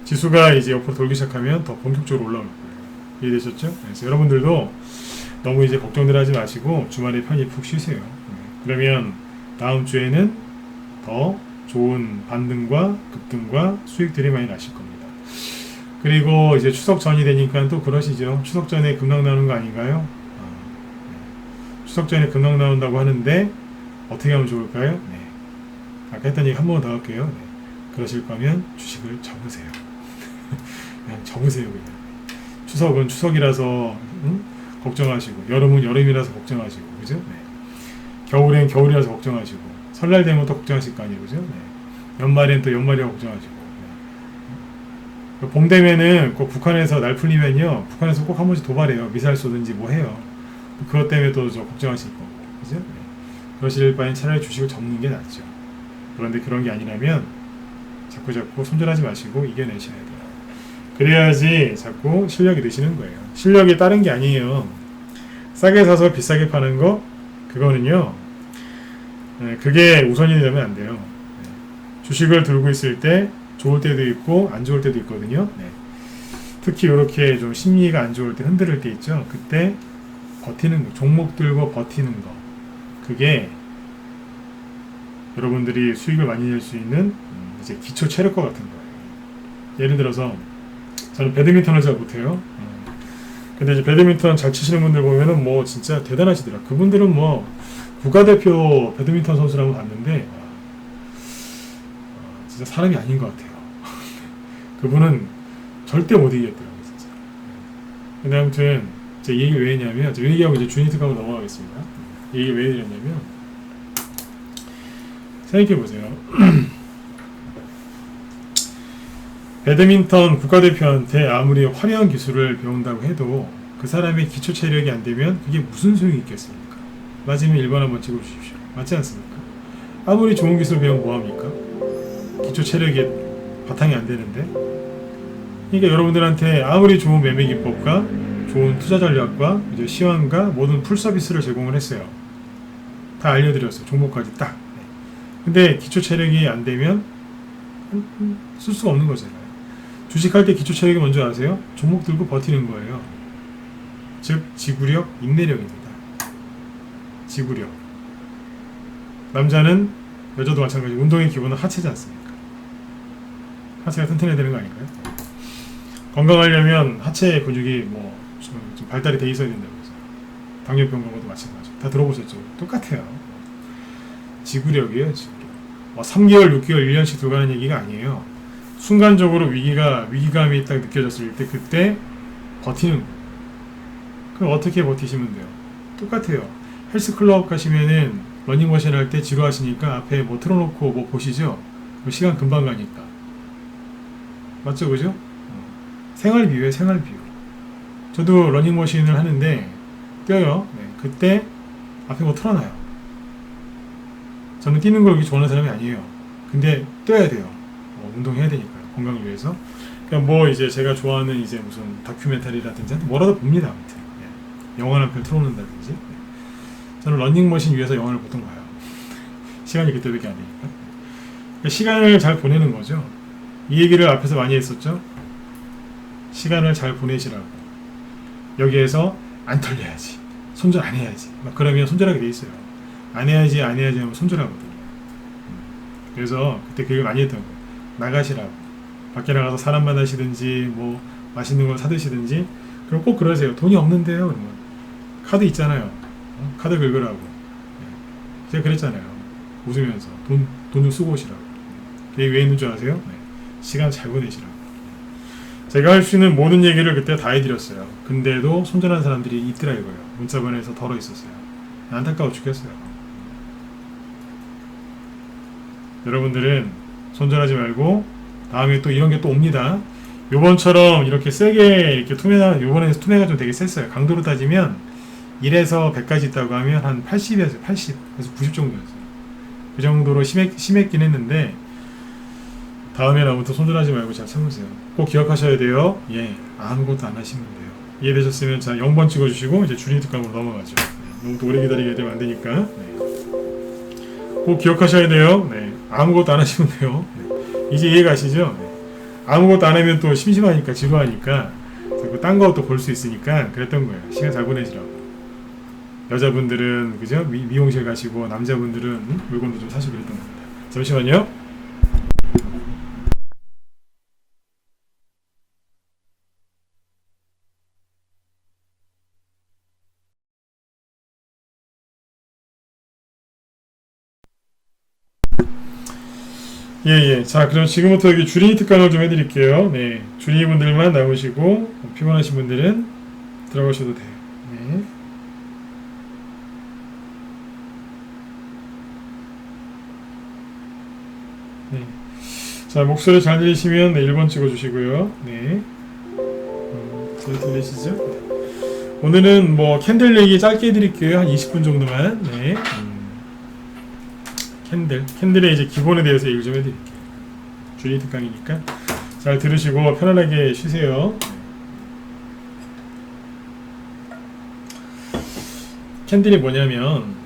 지수가 이제 옆으로 돌기 시작하면 더 본격적으로 올라올 거예요. 이해되셨죠? 그래서 여러분들도 너무 이제 걱정들 하지 마시고 주말에 편히 푹 쉬세요. 그러면 다음 주에는 더 좋은 반등과 급등과 수익들이 많이 나실 겁니다. 그리고 이제 추석 전이 되니까 또 그러시죠. 추석 전에 급락 나오는 거 아닌가요? 추석 전에 급락 나온다고 하는데 어떻게 하면 좋을까요? 네. 아까 했던 얘기 한 번 더 할게요. 네. 그러실 거면 주식을 접으세요. 그냥 접으세요. 그냥. 추석은 추석이라서 걱정하시고 여름은 여름이라서 걱정하시고 그죠? 네. 겨울엔 겨울이라서 걱정하시고 설날 되면 또 걱정하실 거 아니에요. 그죠? 네. 연말엔 또 연말이라고 걱정하시고 봄 되면은 꼭 북한에서 날 풀리면요, 북한에서 꼭 한 번씩 도발해요. 미사일 쏘든지 뭐 해요. 그것 때문에 또 저 걱정하실 거고, 그죠? 네. 그러실 바엔 차라리 주식을 접는 게 낫죠. 그런데 그런 게 아니라면 자꾸 손절하지 마시고 이겨내셔야 돼요. 그래야지 자꾸 실력이 느시는 거예요. 실력이 다른 게 아니에요. 싸게 사서 비싸게 파는 거, 그거는요, 네, 그게 우선이 되면 안 돼요. 네. 주식을 들고 있을 때 좋을 때도 있고 안 좋을 때도 있거든요. 네. 특히 이렇게 좀 심리가 안 좋을 때, 흔들릴 때 있죠. 그때 버티는 거, 종목 들고 버티는 거, 그게 여러분들이 수익을 많이 낼 수 있는 이제 기초 체력과 같은 거예요. 예를 들어서 저는 배드민턴을 잘 못해요. 근데 이제 배드민턴 잘 치시는 분들 보면은 뭐 진짜 대단하시더라. 그분들은 뭐 국가대표 배드민턴 선수를 한번 봤는데 진짜 사람이 아닌 것 같아요. 그분은 절대 못 이기겠더라고요, 진짜. 근데 아무튼 제 이 얘기 왜 했냐면, 이 얘기하고 이제 주니특강으로 넘어가겠습니다. 이 얘기 왜 드렸냐면, 생각해보세요. 배드민턴 국가대표한테 아무리 화려한 기술을 배운다고 해도 그 사람의 기초 체력이 안 되면 그게 무슨 소용이 있겠습니까? 맞으면 1번 한번 찍어주십시오. 맞지 않습니까? 아무리 좋은 기술 배우면 뭐합니까? 기초 체력이 바탕이 안 되는데. 그러니까 여러분들한테 아무리 좋은 매매 기법과 좋은 투자 전략과 이제 시황과 모든 풀 서비스를 제공을 했어요. 다 알려드렸어요. 종목까지 딱. 근데 기초 체력이 안 되면 쓸 수가 없는 거잖아요. 주식할 때 기초 체력이 뭔지 아세요? 종목 들고 버티는 거예요. 즉 지구력, 인내력입니다. 지구력. 남자는, 여자도 마찬가지. 운동의 기본은 하체지 않습니까? 하체가 튼튼해야 되는 거 아닌가요? 건강하려면 하체 근육이 좀 발달이 돼 있어야 된다고 해서. 당뇨병 그런 것도 마찬가지. 다 들어보셨죠? 똑같아요. 지구력이에요, 지구력. 3개월, 6개월, 1년씩 들어가는 얘기가 아니에요. 순간적으로 위기감이 딱 느껴졌을 때 그때 버티는 거예요. 그럼 어떻게 버티시면 돼요? 똑같아요. 헬스클럽 가시면은 러닝머신 할 때 지루하시니까 앞에 뭐 틀어놓고 뭐 보시죠? 시간 금방 가니까. 맞죠, 그죠? 생활비유예요, 생활비유. 저도 러닝머신을 하는데 뛰어요. 네, 그때 앞에 뭐 틀어놔요. 저는 뛰는 걸 그렇게 좋아하는 사람이 아니에요. 근데 뛰어야 돼요. 운동해야 되니까요. 건강을 위해서. 그러니까 뭐 이제 제가 좋아하는 이제 무슨 다큐멘터리라든지 뭐라도 봅니다. 아무튼. 네. 영화 한 편 틀어놓는다든지. 네. 저는 러닝머신 위에서 영화를 보통 봐요. 시간이 그때밖에 안 되니까. 그러니까 시간을 잘 보내는 거죠. 이 얘기를 앞에서 많이 했었죠. 시간을 잘 보내시라고. 여기에서 안 털려야지. 손절 안 해야지. 막 그러면 손절하게 돼 있어요. 안 해야지 하면 손절하거든요. 그래서 그때 그 얘기를 많이 했던 거예요. 나가시라고. 밖에 나가서 사람 만나시든지 뭐 맛있는 걸 사드시든지. 그럼 꼭 그러세요. 돈이 없는데요. 그러면 카드 있잖아요. 카드 긁으라고. 제가 그랬잖아요. 웃으면서 돈 좀 쓰고 오시라고. 그게 왜 있는 줄 아세요? 네. 시간 잘 보내시라고. 제가 할 수 있는 모든 얘기를 그때 다 해드렸어요. 근데도 손절한 사람들이 있더라고요. 문자번에서 덜어 있었어요. 안타까워 죽겠어요. 여러분들은 손절하지 말고 다음에 또 이런 게 또 옵니다. 요번처럼 이렇게 세게 이렇게 요번에 투매가 좀 되게 셌어요. 강도로 따지면 1에서 100까지 있다고 하면 한 80에서 80에서 90 정도였어요. 그 정도로 심했긴 했는데 다음에는 아무튼 손절하지 말고 잘 참으세요. 꼭 기억하셔야 돼요. 예, 아무것도 안 하시면 돼요. 이해되셨으면 자 0번 찍어주시고 이제 주린 특강으로 넘어가죠. 네, 너무 또 오래 기다리게 되면 안 되니까. 네. 꼭 기억하셔야 돼요. 네, 아무것도 안 하시면 돼요. 네. 이제 이해 가시죠? 네. 아무것도 안 하면 또 심심하니까 지루하니까 자꾸 딴 거 또 볼 수 있으니까 그랬던 거예요. 시간 잘 보내시라고. 여자분들은 그죠? 미용실 가시고 남자분들은 물건도 좀 사시고 그랬던 겁니다. 잠시만요. 예. 자, 그럼 지금부터 여기 주린이 특강을 좀 해드릴게요. 네. 주린이 분들만 나오시고, 피곤하신 분들은 들어가셔도 돼요. 네. 네. 자, 목소리 잘 들리시면 네, 1번 찍어주시고요. 네. 잘 들리시죠? 네. 오늘은 뭐 캔들 얘기 짧게 해드릴게요. 한 20분 정도만. 네. 캔들의 이제 기본에 대해서 얘기 좀 해드릴게요. 주니 특강이니까 잘 들으시고 편안하게 쉬세요. 캔들이 뭐냐면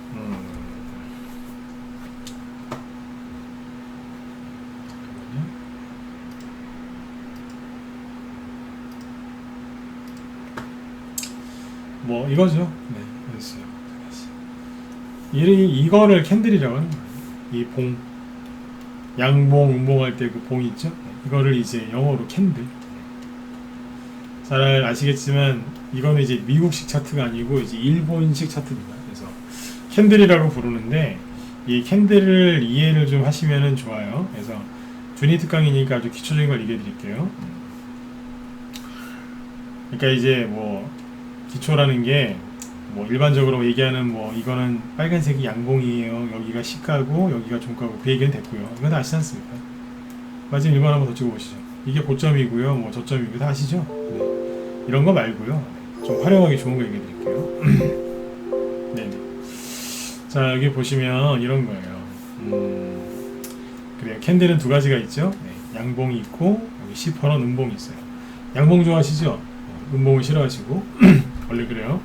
뭐 이거죠. 네, 됐어요. 이거를 캔들이라고 하는 거예요. 이 봉, 양봉, 음봉할 때 그 봉 있죠? 이거를 이제 영어로 캔들. 잘 아시겠지만 이거는 이제 미국식 차트가 아니고 이제 일본식 차트입니다. 그래서 캔들이라고 부르는데 이 캔들을 이해를 좀 하시면은 좋아요. 그래서 주니 특강이니까 아주 기초적인 걸 얘기해 드릴게요. 그러니까 이제 뭐 기초라는 게 뭐 일반적으로 얘기하는 뭐 이거는 빨간색이 양봉이에요. 여기가 시가고 여기가 종가고 그 얘기는 됐고요. 이건 다 아시지 않습니까? 마지막 1번 한번 더 찍어보시죠. 이게 고점이고요. 뭐 저점이고 다 아시죠? 네. 이런 거 말고요. 좀 활용하기 좋은 거 얘기해 드릴게요. 네네. 자, 여기 보시면 이런 거예요. 그래요. 캔들은 두 가지가 있죠. 네. 양봉이 있고 여기 시퍼런 음봉이 있어요. 양봉 좋아하시죠? 음봉을 싫어하시고 원래 그래요.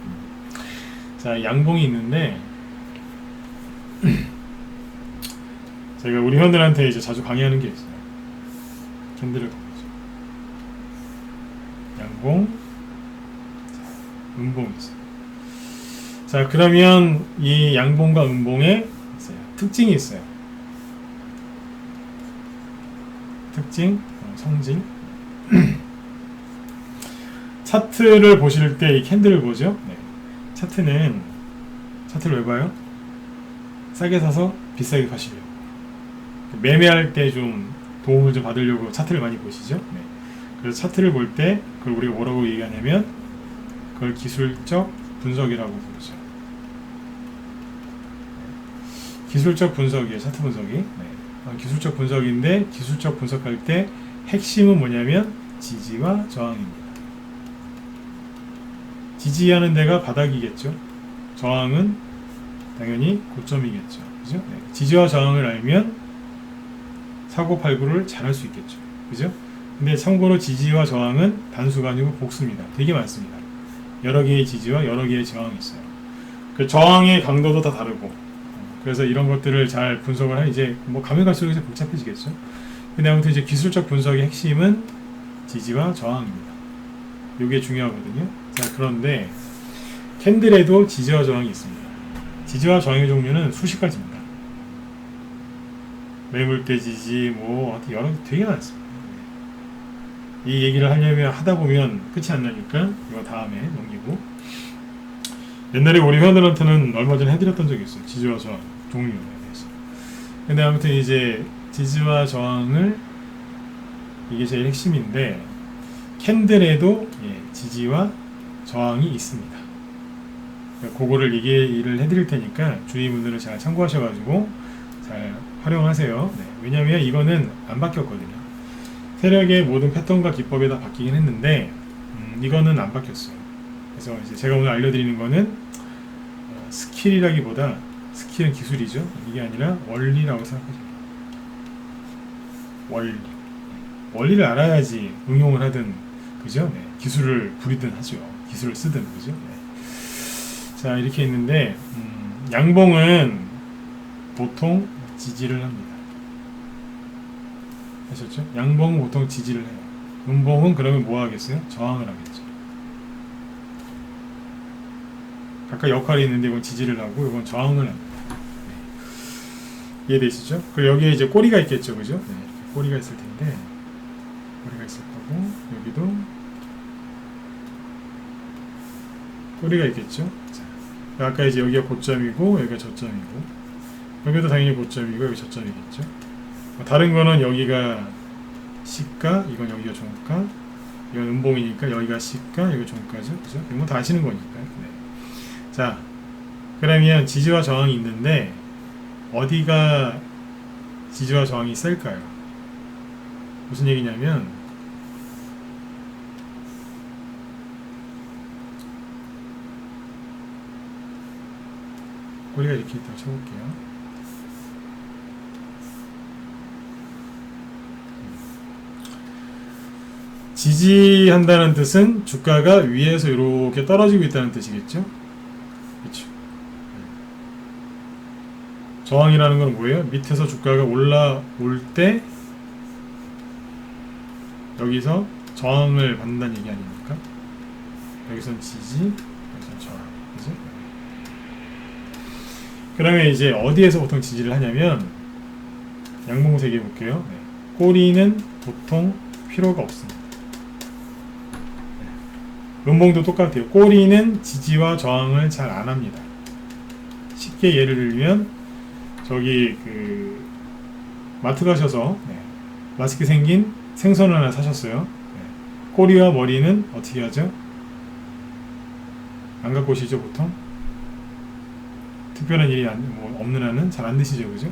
자, 양봉이 있는데 제가 우리 회원들한테 이제 자주 강의하는 게 있어요. 캔들을 보죠. 양봉, 음봉이 있어요. 자, 그러면 이 양봉과 음봉에 특징이 있어요. 특징, 성질. 차트를 보실 때 이 캔들을 보죠. 네. 차트를 왜 봐요? 싸게 사서 비싸게 파시려고. 매매할 때 좀 도움을 좀 받으려고 차트를 많이 보시죠. 네. 그래서 차트를 볼 때 그걸 우리가 뭐라고 얘기하냐면 그걸 기술적 분석이라고 부르죠. 기술적 분석이에요. 차트 분석이. 네. 기술적 분석인데 기술적 분석할 때 핵심은 뭐냐면 지지와 저항입니다. 지지하는 데가 바닥이겠죠. 저항은 당연히 고점이겠죠. 그죠? 네. 지지와 저항을 알면 사고팔구를 잘 할 수 있겠죠. 그죠? 근데 참고로 지지와 저항은 단수가 아니고 복수입니다. 되게 많습니다. 여러 개의 지지와 여러 개의 저항이 있어요. 그 저항의 강도도 다 다르고, 그래서 이런 것들을 잘 분석을 하면 이제 뭐 가면 갈수록 이제 복잡해지겠죠. 근데 아무튼 이제 기술적 분석의 핵심은 지지와 저항입니다. 이게 중요하거든요. 자, 그런데 캔들에도 지지와 저항이 있습니다. 지지와 저항의 종류는 수십 가지입니다. 매물대 지지, 뭐 여러 되게 많습니다. 이 얘기를 하려면 하다 보면 끝이 안 나니까 이거 다음에 넘기고. 옛날에 우리 회원들한테는 얼마 전에 해드렸던 적이 있어요. 지지와 저항 종류에 대해서. 근데 아무튼 이제 지지와 저항을 이게 제일 핵심인데 캔들에도 지지와 저항이 있습니다. 그거를 얘기를 해드릴 테니까 주의문들을 잘 참고하셔가지고 잘 활용하세요. 네. 왜냐하면 이거는 안 바뀌었거든요. 세력의 모든 패턴과 기법이 다 바뀌긴 했는데 이거는 안 바뀌었어요. 그래서 이제 제가 오늘 알려드리는 거는 스킬이라기보다 스킬은 기술이죠. 이게 아니라 원리라고 생각하시면 돼요. 원리를 알아야지 응용을 하든 그죠? 네. 기술을 부리든 하죠. 기술을 쓰든 그죠? 네. 자, 이렇게 있는데 양봉은 보통 지지를 합니다. 아셨죠? 양봉은 보통 지지를 해요. 음봉은 그러면 뭐 하겠어요? 저항을 하겠죠. 각각 역할이 있는데 이건 지지를 하고 이건 저항을 합니다. 네. 이해되시죠? 그리고 여기에 이제 꼬리가 있겠죠, 그죠? 네. 꼬리가 있을 텐데 꼬리가 있을 거고 여기도 꼬리가 있겠죠. 자, 아까 이제 여기가 고점이고 여기가 저점이고 여기도 당연히 고점이고 여기 저점이겠죠. 다른 거는 여기가 시가, 이건 여기가 종가, 이건 음봉이니까 여기가 시가, 여기가 종가죠. 그죠? 이건 뭐 다 아시는 거니까요. 네. 자, 그러면 지지와 저항이 있는데 어디가 지지와 저항이 셀까요? 무슨 얘기냐면 꼬리가 이렇게 있다고 쳐볼게요. 지지한다는 뜻은 주가가 위에서 이렇게 떨어지고 있다는 뜻이겠죠? 그렇죠. 저항이라는 건 뭐예요? 밑에서 주가가 올라올 때 여기서 저항을 받는다는 얘기 아닙니까? 여기선 지지, 여기선 저항. 그죠? 그러면 이제 어디에서 보통 지지를 하냐면 양봉색 해볼게요. 네. 꼬리는 보통 필요가 없습니다. 음봉도 똑같아요. 꼬리는 지지와 저항을 잘 안 합니다. 쉽게 예를 들면 저기 그 마트 가셔서 맛있게 생긴 생선을 하나 사셨어요. 꼬리와 머리는 어떻게 하죠? 안 갖고 오시죠 보통? 특별한 일이 없는 한은 잘 안 드시죠, 그죠?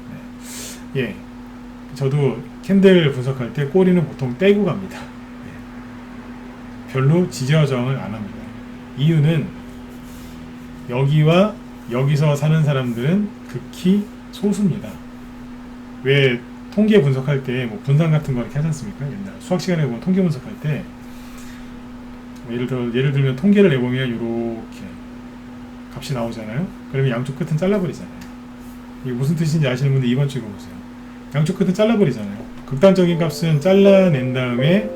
예, 저도 캔들 분석할 때 꼬리는 보통 떼고 갑니다. 별로 지지와 저항을 안 합니다. 이유는 여기와 여기서 사는 사람들은 극히 소수입니다. 왜 통계 분석할 때 뭐 분산 같은 거 이렇게 하지 않습니까? 옛날 수학 시간에 보면 통계 분석할 때 예를 들면 통계를 내보면 이렇게 값이 나오잖아요. 그러면 양쪽 끝은 잘라버리잖아요. 이게 무슨 뜻인지 아시는 분들 2번 줄 읽어보세요. 양쪽 끝은 잘라버리잖아요. 극단적인 값은 잘라낸 다음에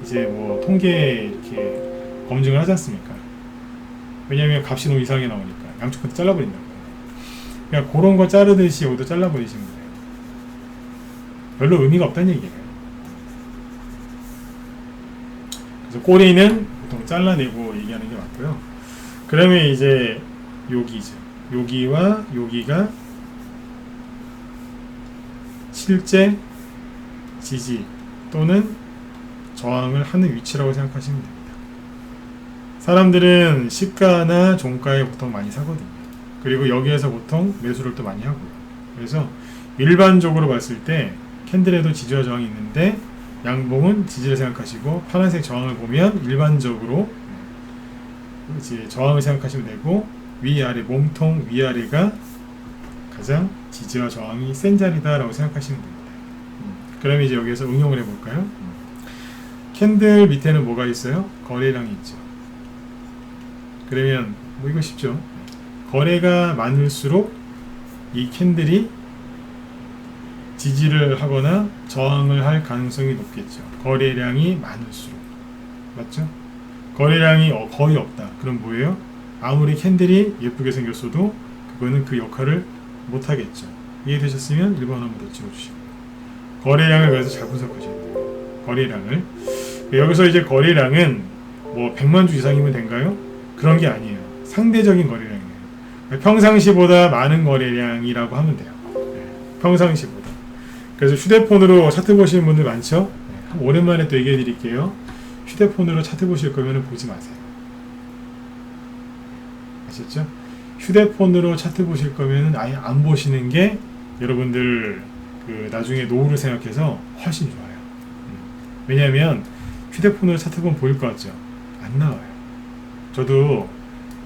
이제 뭐 통계 이렇게 검증을 하지 않습니까? 왜냐하면 값이 너무 이상하게 나오니까 양쪽 끝을 잘라버린다고. 그러니까 그런 거 자르듯이 여기도 잘라버리시면 돼요. 별로 의미가 없다는 얘기예요. 그래서 꼬리는 보통 잘라내고 얘기하는 게 맞고요. 그러면 이제 여기죠. 여기와 여기가 실제 지지 또는 저항을 하는 위치라고 생각하시면 됩니다. 사람들은 시가나 종가에 보통 많이 사거든요. 그리고 여기에서 보통 매수를 또 많이 하고요. 그래서 일반적으로 봤을 때 캔들에도 지지와 저항이 있는데 양봉은 지지를 생각하시고 파란색 저항을 보면 일반적으로 이제 저항을 생각하시면 되고 위아래 몸통 위아래가 가장 지지와 저항이 센 자리다라고 생각하시면 됩니다. 그러면 이제 여기에서 응용을 해볼까요? 캔들 밑에는 뭐가 있어요? 거래량이 있죠. 그러면 뭐 이거 쉽죠. 거래가 많을수록 이 캔들이 지지를 하거나 저항을 할 가능성이 높겠죠. 거래량이 많을수록. 맞죠? 거래량이 거의 없다. 그럼 뭐예요? 아무리 캔들이 예쁘게 생겼어도 그거는 그 역할을 못하겠죠. 이해되셨으면 1번 한번 더 찍어주시고 거래량을 그래서 잘 분석하셔야 돼요. 거래량을. 여기서 이제 거래량은 뭐 100만 주 이상이면 된가요? 그런 게 아니에요. 상대적인 거래량이에요. 평상시보다 많은 거래량이라고 하면 돼요. 평상시보다. 그래서 휴대폰으로 차트 보시는 분들 많죠? 오랜만에 또 얘기해 드릴게요. 휴대폰으로 차트 보실 거면 보지 마세요. 아셨죠? 휴대폰으로 차트 보실 거면 아예 안 보시는 게 여러분들 그 나중에 노후를 생각해서 훨씬 좋아요. 왜냐하면 휴대폰으로 차트 보면 보일 것 같죠? 안 나와요. 저도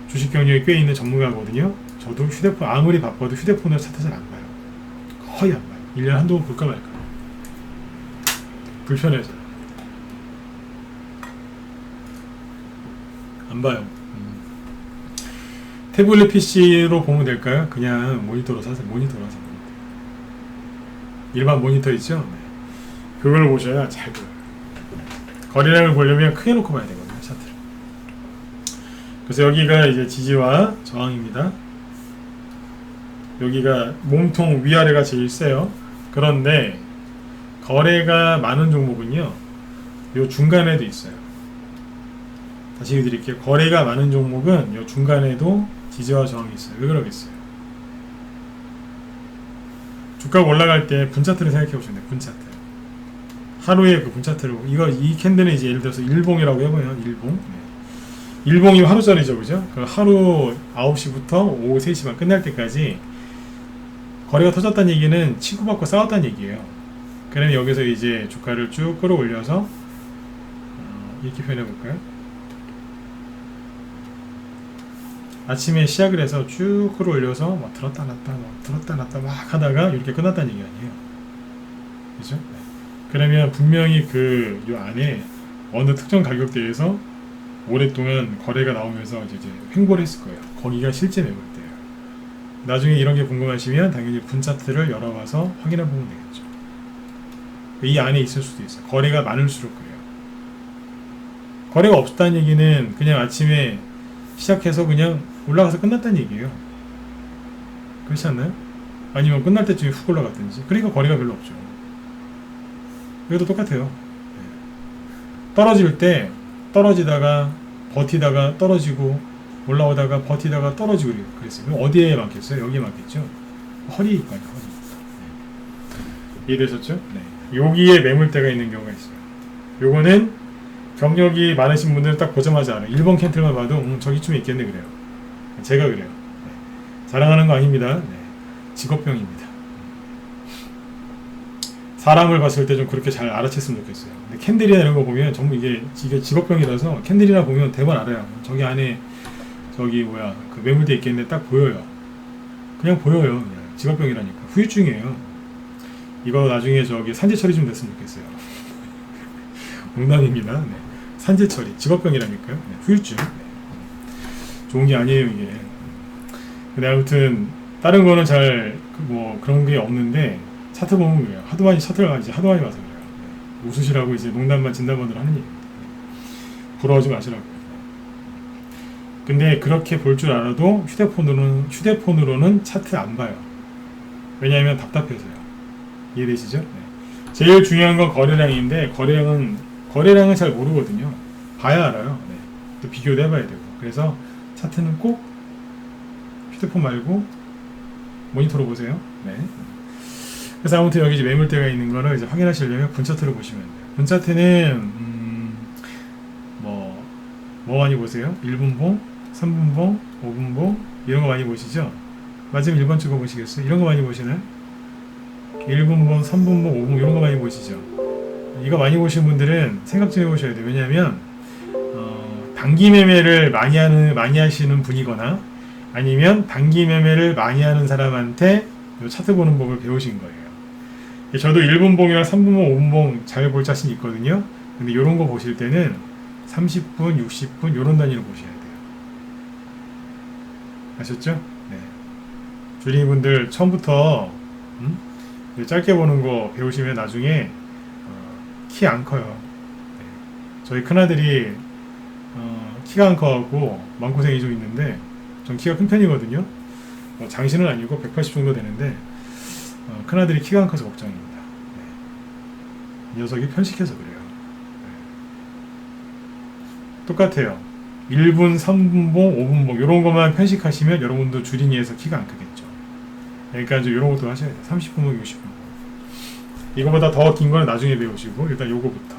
주식 경력이 꽤 있는 전문가거든요. 저도 휴대폰 아무리 바빠도 휴대폰으로 차트 잘 안 봐요. 거의 안 봐요. 1년에 한두 번 볼까 말까. 불편해서 안 봐요. 태블릿 PC로 보면 될까요? 그냥 모니터로 사세요. 모니터로 하세요. 일반 모니터 있죠? 그걸 보셔야 잘 보여요. 거래량을 보려면 크게 놓고 봐야 되거든요. 차트를. 그래서 여기가 이제 지지와 저항입니다. 여기가 몸통 위아래가 제일 세요. 그런데 거래가 많은 종목은요, 요 중간에도 있어요. 다시 드릴게요. 거래가 많은 종목은 요 중간에도 지지와 저항이 있어요. 왜 그러겠어요? 주가가 올라갈 때 분차트를 생각해 보시면 돼요. 분차트. 하루에 그 분차트를, 이 캔들은 이제 예를 들어서 일봉이라고 해보면, 일봉. 일봉이면 하루짜리죠, 그죠? 그 하루 9시부터 오후 3시 반 끝날 때까지 거래가 터졌다는 얘기는 치고받고 싸웠다는 얘기예요. 그러면 여기서 이제 주가를 쭉 끌어올려서 이렇게 표현해 볼까요? 아침에 시작을 해서 쭉 끌어올려서 막 들었다 놨다 막 들었다 놨다 막 하다가 이렇게 끝났다는 얘기 아니에요. 그죠? 네. 그러면 분명히 그 요 안에 어느 특정 가격대에서 오랫동안 거래가 나오면서 이제 횡보를 했을 거예요. 거기가 실제 매물대예요. 나중에 이런 게 궁금하시면 당연히 분차트를 열어봐서 확인해 보면 되겠죠. 이 안에 있을 수도 있어요. 거래가 많을수록 그래요. 거래가 없다는 얘기는 그냥 아침에 시작해서 그냥 올라가서 끝났다는 얘기예요. 그렇지 않나요? 아니면 끝날 때쯤에 훅 올라갔든지. 그러니까 거래가 별로 없죠. 이것도 똑같아요. 떨어질 때 떨어지다가 버티다가 떨어지고 올라오다가 버티다가 떨어지고 그랬어요. 그럼 어디에 맞겠어요? 여기에 맞겠죠? 허리일 거 아니에요. 허리. 이해되셨죠? 네. 여기에 매물대가 있는 경우가 있어요. 요거는 경력이 많으신 분들은 딱 보자마자 알아요. 1번 캔틀만 봐도 저기쯤에 있겠네 그래요. 제가 그래요. 네. 자랑하는 거 아닙니다. 네. 직업병입니다. 사람을 봤을 때 좀 그렇게 잘 알아챘으면 좋겠어요. 근데 캔들이나 이런 거 보면 전부 이게 직업병이라서 캔들이나 보면 대번 알아요. 저기 안에 저기 뭐야 그 매물대 있겠네 딱 보여요. 그냥 보여요. 그냥. 직업병이라니까. 후유증이에요. 이거 나중에 저기 산재 처리 좀 됐으면 좋겠어요. 농담입니다. 네. 산재 처리 직업병이라니까요. 네. 후유증. 네. 좋은 게 아니에요 이게. 근데 아무튼 다른 거는 잘 뭐 그런 게 없는데 차트 보면 그래요. 하도 많이 차트를 하도 많이 봐서 그래요. 네. 웃으시라고 이제 농담만 진담만들 하는 얘기입니다. 네. 부러워하지 마시라고. 근데 그렇게 볼 줄 알아도 휴대폰으로는 차트 안 봐요. 왜냐하면 답답해서요. 이해되시죠? 네. 제일 중요한 건 거래량인데 거래량은 잘 모르거든요. 봐야 알아요. 네. 또 비교도 해봐야 되고. 그래서 차트는 꼭 휴대폰 말고 모니터로 보세요. 네. 그래서 아무튼 여기 이제 매물대가 있는 거를 이제 확인하시려면 분차트를 보시면 돼요. 분차트는 뭐 많이 보세요? 1분봉, 3분봉, 5분봉 이런 거 많이 보시죠? 마지막 1번 찍어 보시겠어요? 이런 거 많이 보시나요? 1분봉, 3분봉, 5분봉 이런 거 많이 보시죠? 이거 많이 보시는 분들은 생각 좀 해보셔야 돼요. 왜냐하면 단기 매매를 많이 하시는 분이거나 아니면 단기 매매를 많이 하는 사람한테 이 차트 보는 법을 배우신 거예요. 저도 1분봉이랑 3분봉, 5분봉 잘 볼 자신 있거든요. 근데 이런 거 보실 때는 30분, 60분 이런 단위로 보셔야 돼요. 아셨죠? 네. 주린이분들 처음부터 짧게 보는 거 배우시면 나중에 키 안 커요. 네. 저희 큰아들이 키가 안 커갖고 마음고생이 좀 있는데 전 키가 큰 편이거든요. 장신은 아니고 180 정도 되는데 큰아들이 키가 안 커서 걱정입니다. 네. 이 녀석이 편식해서 그래요. 네. 똑같아요. 1분, 3분봉, 5분봉 이런 것만 편식하시면 여러분도 주린이에서 키가 안 크겠죠. 그러니까 이제 이런 것도 하셔야 돼요. 30분봉, 60분봉. 이거보다 더 긴 거는 나중에 배우시고 일단 요거부터.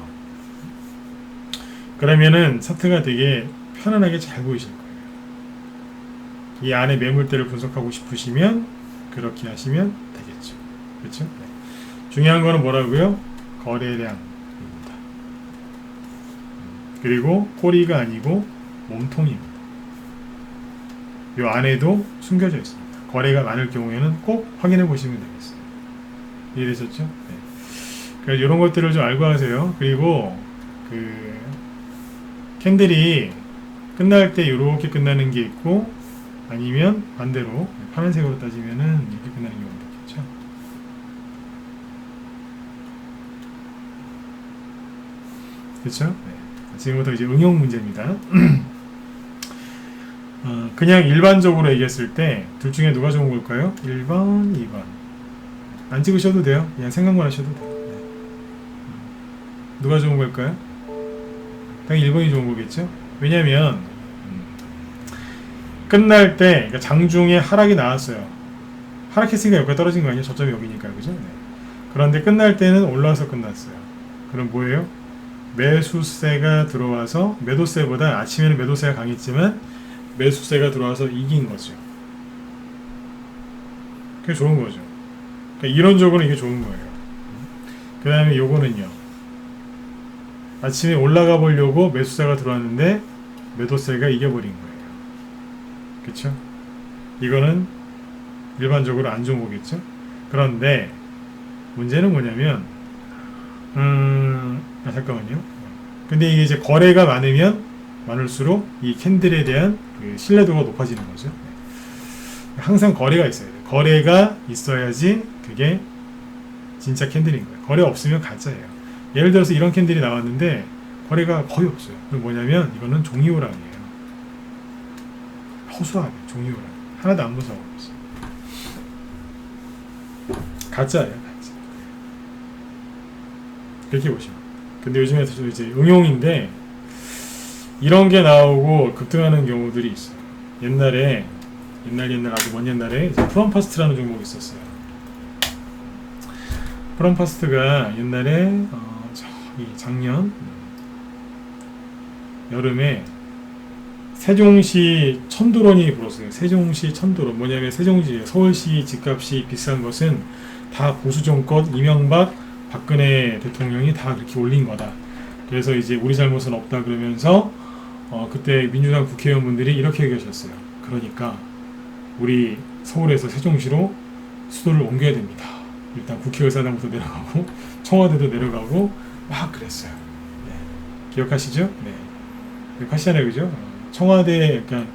그러면은 차트가 되게 편안하게 잘 보이실 거예요. 이 안에 매물대를 분석하고 싶으시면 그렇게 하시면 되겠죠. 그렇죠? 네. 중요한 거는 뭐라고요? 거래량입니다. 그리고 꼬리가 아니고 몸통입니다. 이 안에도 숨겨져 있습니다. 거래가 많을 경우에는 꼭 확인해 보시면 되겠어요. 이해되셨죠? 네. 그래서 이런 것들을 좀 알고 하세요. 그리고 그 캔들이 끝날 때 이렇게 끝나는 게 있고 아니면 반대로 파란색으로 따지면은 이렇게 끝나는 경우가 있겠죠. 그렇죠? 네. 지금부터 이제 응용 문제입니다. 그냥 일반적으로 얘기했을 때 둘 중에 누가 좋은 걸까요? 1번, 2번. 안 찍으셔도 돼요. 그냥 생각만 하셔도 돼요. 네. 누가 좋은 걸까요? 당연히 1번이 좋은 거겠죠? 왜냐면 끝날 때 그러니까 장중에 하락이 나왔어요. 하락했으니까 여기가 떨어진 거 아니에요? 저점이 여기니까 그죠? 네. 그런데 끝날 때는 올라와서 끝났어요. 그럼 뭐예요? 매수세가 들어와서 매도세보다 아침에는 매도세가 강했지만 매수세가 들어와서 이긴 거죠. 그게 좋은 거죠. 그러니까 이론적으로 이게 좋은 거예요. 그 다음에 요거는요. 아침에 올라가 보려고 매수세가 들어왔는데 매도세가 이겨버린 거예요. 그쵸? 이거는 일반적으로 안 좋은 거겠죠? 그런데 문제는 뭐냐면 잠깐만요. 근데 이게 이제 거래가 많으면 많을수록 이 캔들에 대한 그 신뢰도가 높아지는 거죠. 항상 거래가 있어야 돼요. 거래가 있어야지 그게 진짜 캔들인 거예요. 거래 없으면 가짜예요. 예를 들어서 이런 캔들이 나왔는데 거래가 거의 없어요. 그럼 뭐냐면 이거는 종이오락이에요. 허수아비, 종이오락. 하나도 안 무서워. 가짜예요, 가짜. 그렇게 보시면. 근데 요즘에 이제 응용인데 이런 게 나오고 급등하는 경우들이 있어요. 옛날 아주 먼 옛날에 이제 프롬파스트라는 종목이 있었어요. 프롬파스트가 옛날에 작년 여름에 세종시 천도론이 불었어요. 세종시 천도론. 뭐냐면 세종시, 서울시 집값이 비싼 것은 다 보수 정권 이명박, 박근혜 대통령이 다 그렇게 올린 거다. 그래서 이제 우리 잘못은 없다 그러면서 그때 민주당 국회의원분들이 이렇게 얘기하셨어요. 그러니까 우리 서울에서 세종시로 수도를 옮겨야 됩니다. 일단 국회의사당부터 내려가고 청와대도 내려가고 막 그랬어요. 네. 기억하시죠? 네. 기억하시잖아요, 그죠? 청와대, 그러니까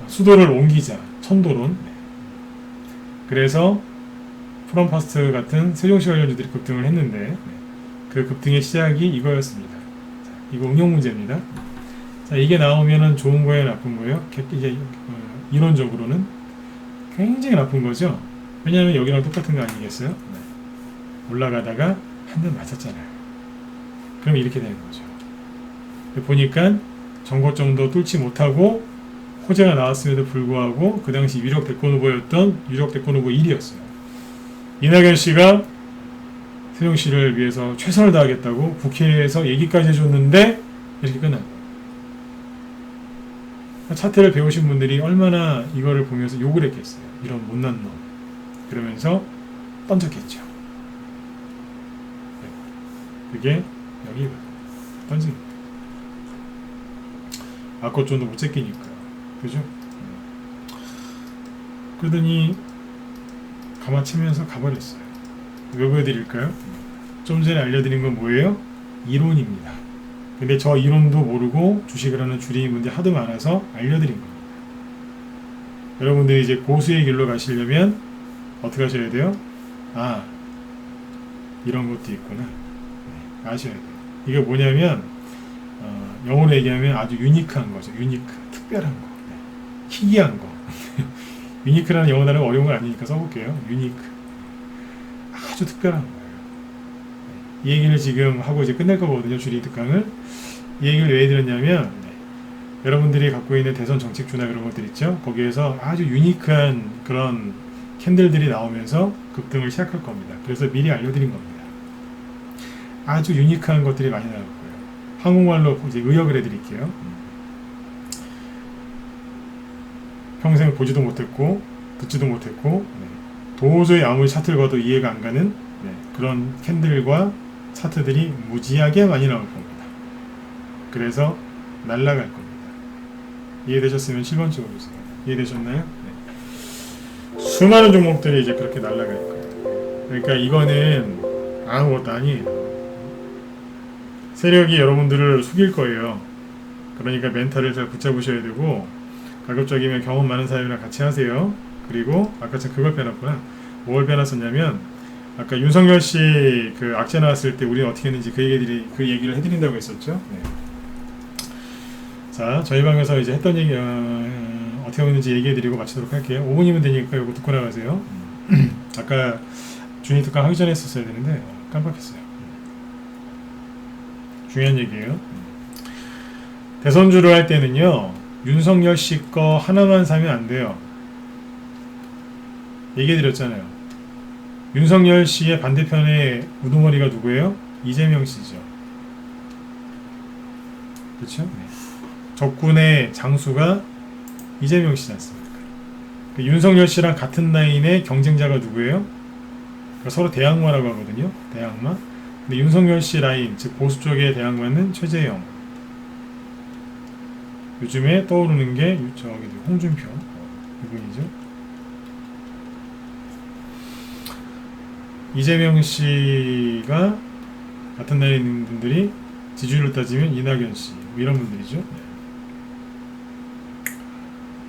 수도를 옮기자, 천도론. 네. 그래서 프롬파스트 같은 세종시 관련주들이 급등을 했는데 네. 그 급등의 시작이 이거였습니다. 자, 이거 응용 문제입니다. 자, 이게 나오면은 좋은 거예요, 나쁜 거예요? 이제 이론적으로는 굉장히 나쁜 거죠. 왜냐하면 여기랑 똑같은 거 아니겠어요? 네. 올라가다가 한 대 맞았잖아요. 그럼 이렇게 되는 거죠. 보니까 정고점도 뚫지 못하고 호재가 나왔음에도 불구하고 그 당시 유력 대권 후보였던 유력 대권 후보 1위였어요. 이낙연 씨가 세종시를 위해서 최선을 다하겠다고 국회에서 얘기까지 해줬는데 이렇게 끝난 거예요. 차트를 배우신 분들이 얼마나 이거를 보면서 욕을 했겠어요. 이런 못난 놈. 그러면서 던졌겠죠. 그게 여기 던진 거예요. 아코존도 못 제끼니까요. 그죠? 그러더니 가마치면서 가버렸어요. 왜 보여드릴까요? 좀 전에 알려드린 건 뭐예요? 이론입니다. 근데 저 이론도 모르고 주식을 하는 주리인분들이 하도 많아서 알려드린 겁니다. 여러분들이 이제 고수의 길로 가시려면 어떻게 하셔야 돼요? 아, 이런 것도 있구나. 네, 아셔야 돼요. 이게 뭐냐면 영어로 얘기하면 아주 유니크한 거죠. 유니크, 특별한 거, 네. 희귀한 거. 유니크라는 영어 단어가 어려운 건 아니니까 써볼게요. 유니크, 아주 특별한 거예요. 네. 이 얘기를 지금 하고 이제 끝낼 거거든요. 주리 특강을. 이 얘기를 왜 드렸냐면 네. 여러분들이 갖고 있는 대선 정책주나 그런 것들 있죠. 거기에서 아주 유니크한 그런 캔들들이 나오면서 급등을 시작할 겁니다. 그래서 미리 알려드린 겁니다. 아주 유니크한 것들이 많이 나올 거예요. 한국말로 이제 의역을 해드릴게요. 평생 보지도 못했고 듣지도 못했고 네. 도저히 아무리 차트를 봐도 이해가 안 가는 네. 그런 캔들과 차트들이 무지하게 많이 나올 겁니다. 그래서 날아갈 겁니다. 이해되셨으면 7번쪽으로 주세요. 이해되셨나요? 네. 수많은 종목들이 이제 그렇게 날아갈 거예요. 그러니까 이거는 아무것도 아니에요. 세력이 여러분들을 속일 거예요. 그러니까 멘탈을 잘 붙잡으셔야 되고 가급적이면 경험 많은 사람이랑 같이 하세요. 그리고 아까 제가 그걸 빼놨구나. 뭘 빼놨었냐면 아까 윤석열 씨 그 악재 나왔을 때 우리는 어떻게 했는지 그 얘기를 해드린다고 했었죠. 네. 자, 저희 방에서 이제 했던 얘기 어떻게 했는지 얘기해드리고 마치도록 할게요. 5분이면 되니까 이거 듣고 나가세요. 아까 준이 특강 하기 전에 했었어야 되는데 깜빡했어요. 중요한 얘기예요. 대선주를 할 때는요. 윤석열 씨 거 하나만 사면 안 돼요. 얘기해드렸잖아요. 윤석열 씨의 반대편에 우두머리가 누구예요? 이재명 씨죠. 그렇죠? 네. 적군의 장수가 이재명 씨지 않습니까? 그 윤석열 씨랑 같은 라인의 경쟁자가 누구예요? 서로 대항마라고 하거든요. 대항마. 근데 윤석열 씨 라인, 즉 보수 쪽에 대항하는 최재형. 요즘에 떠오르는 게 저기 홍준표 이분이죠. 이재명 씨가 같은 나이에 있는 분들이 지지율을 따지면 이낙연 씨, 뭐 이런 분들이죠.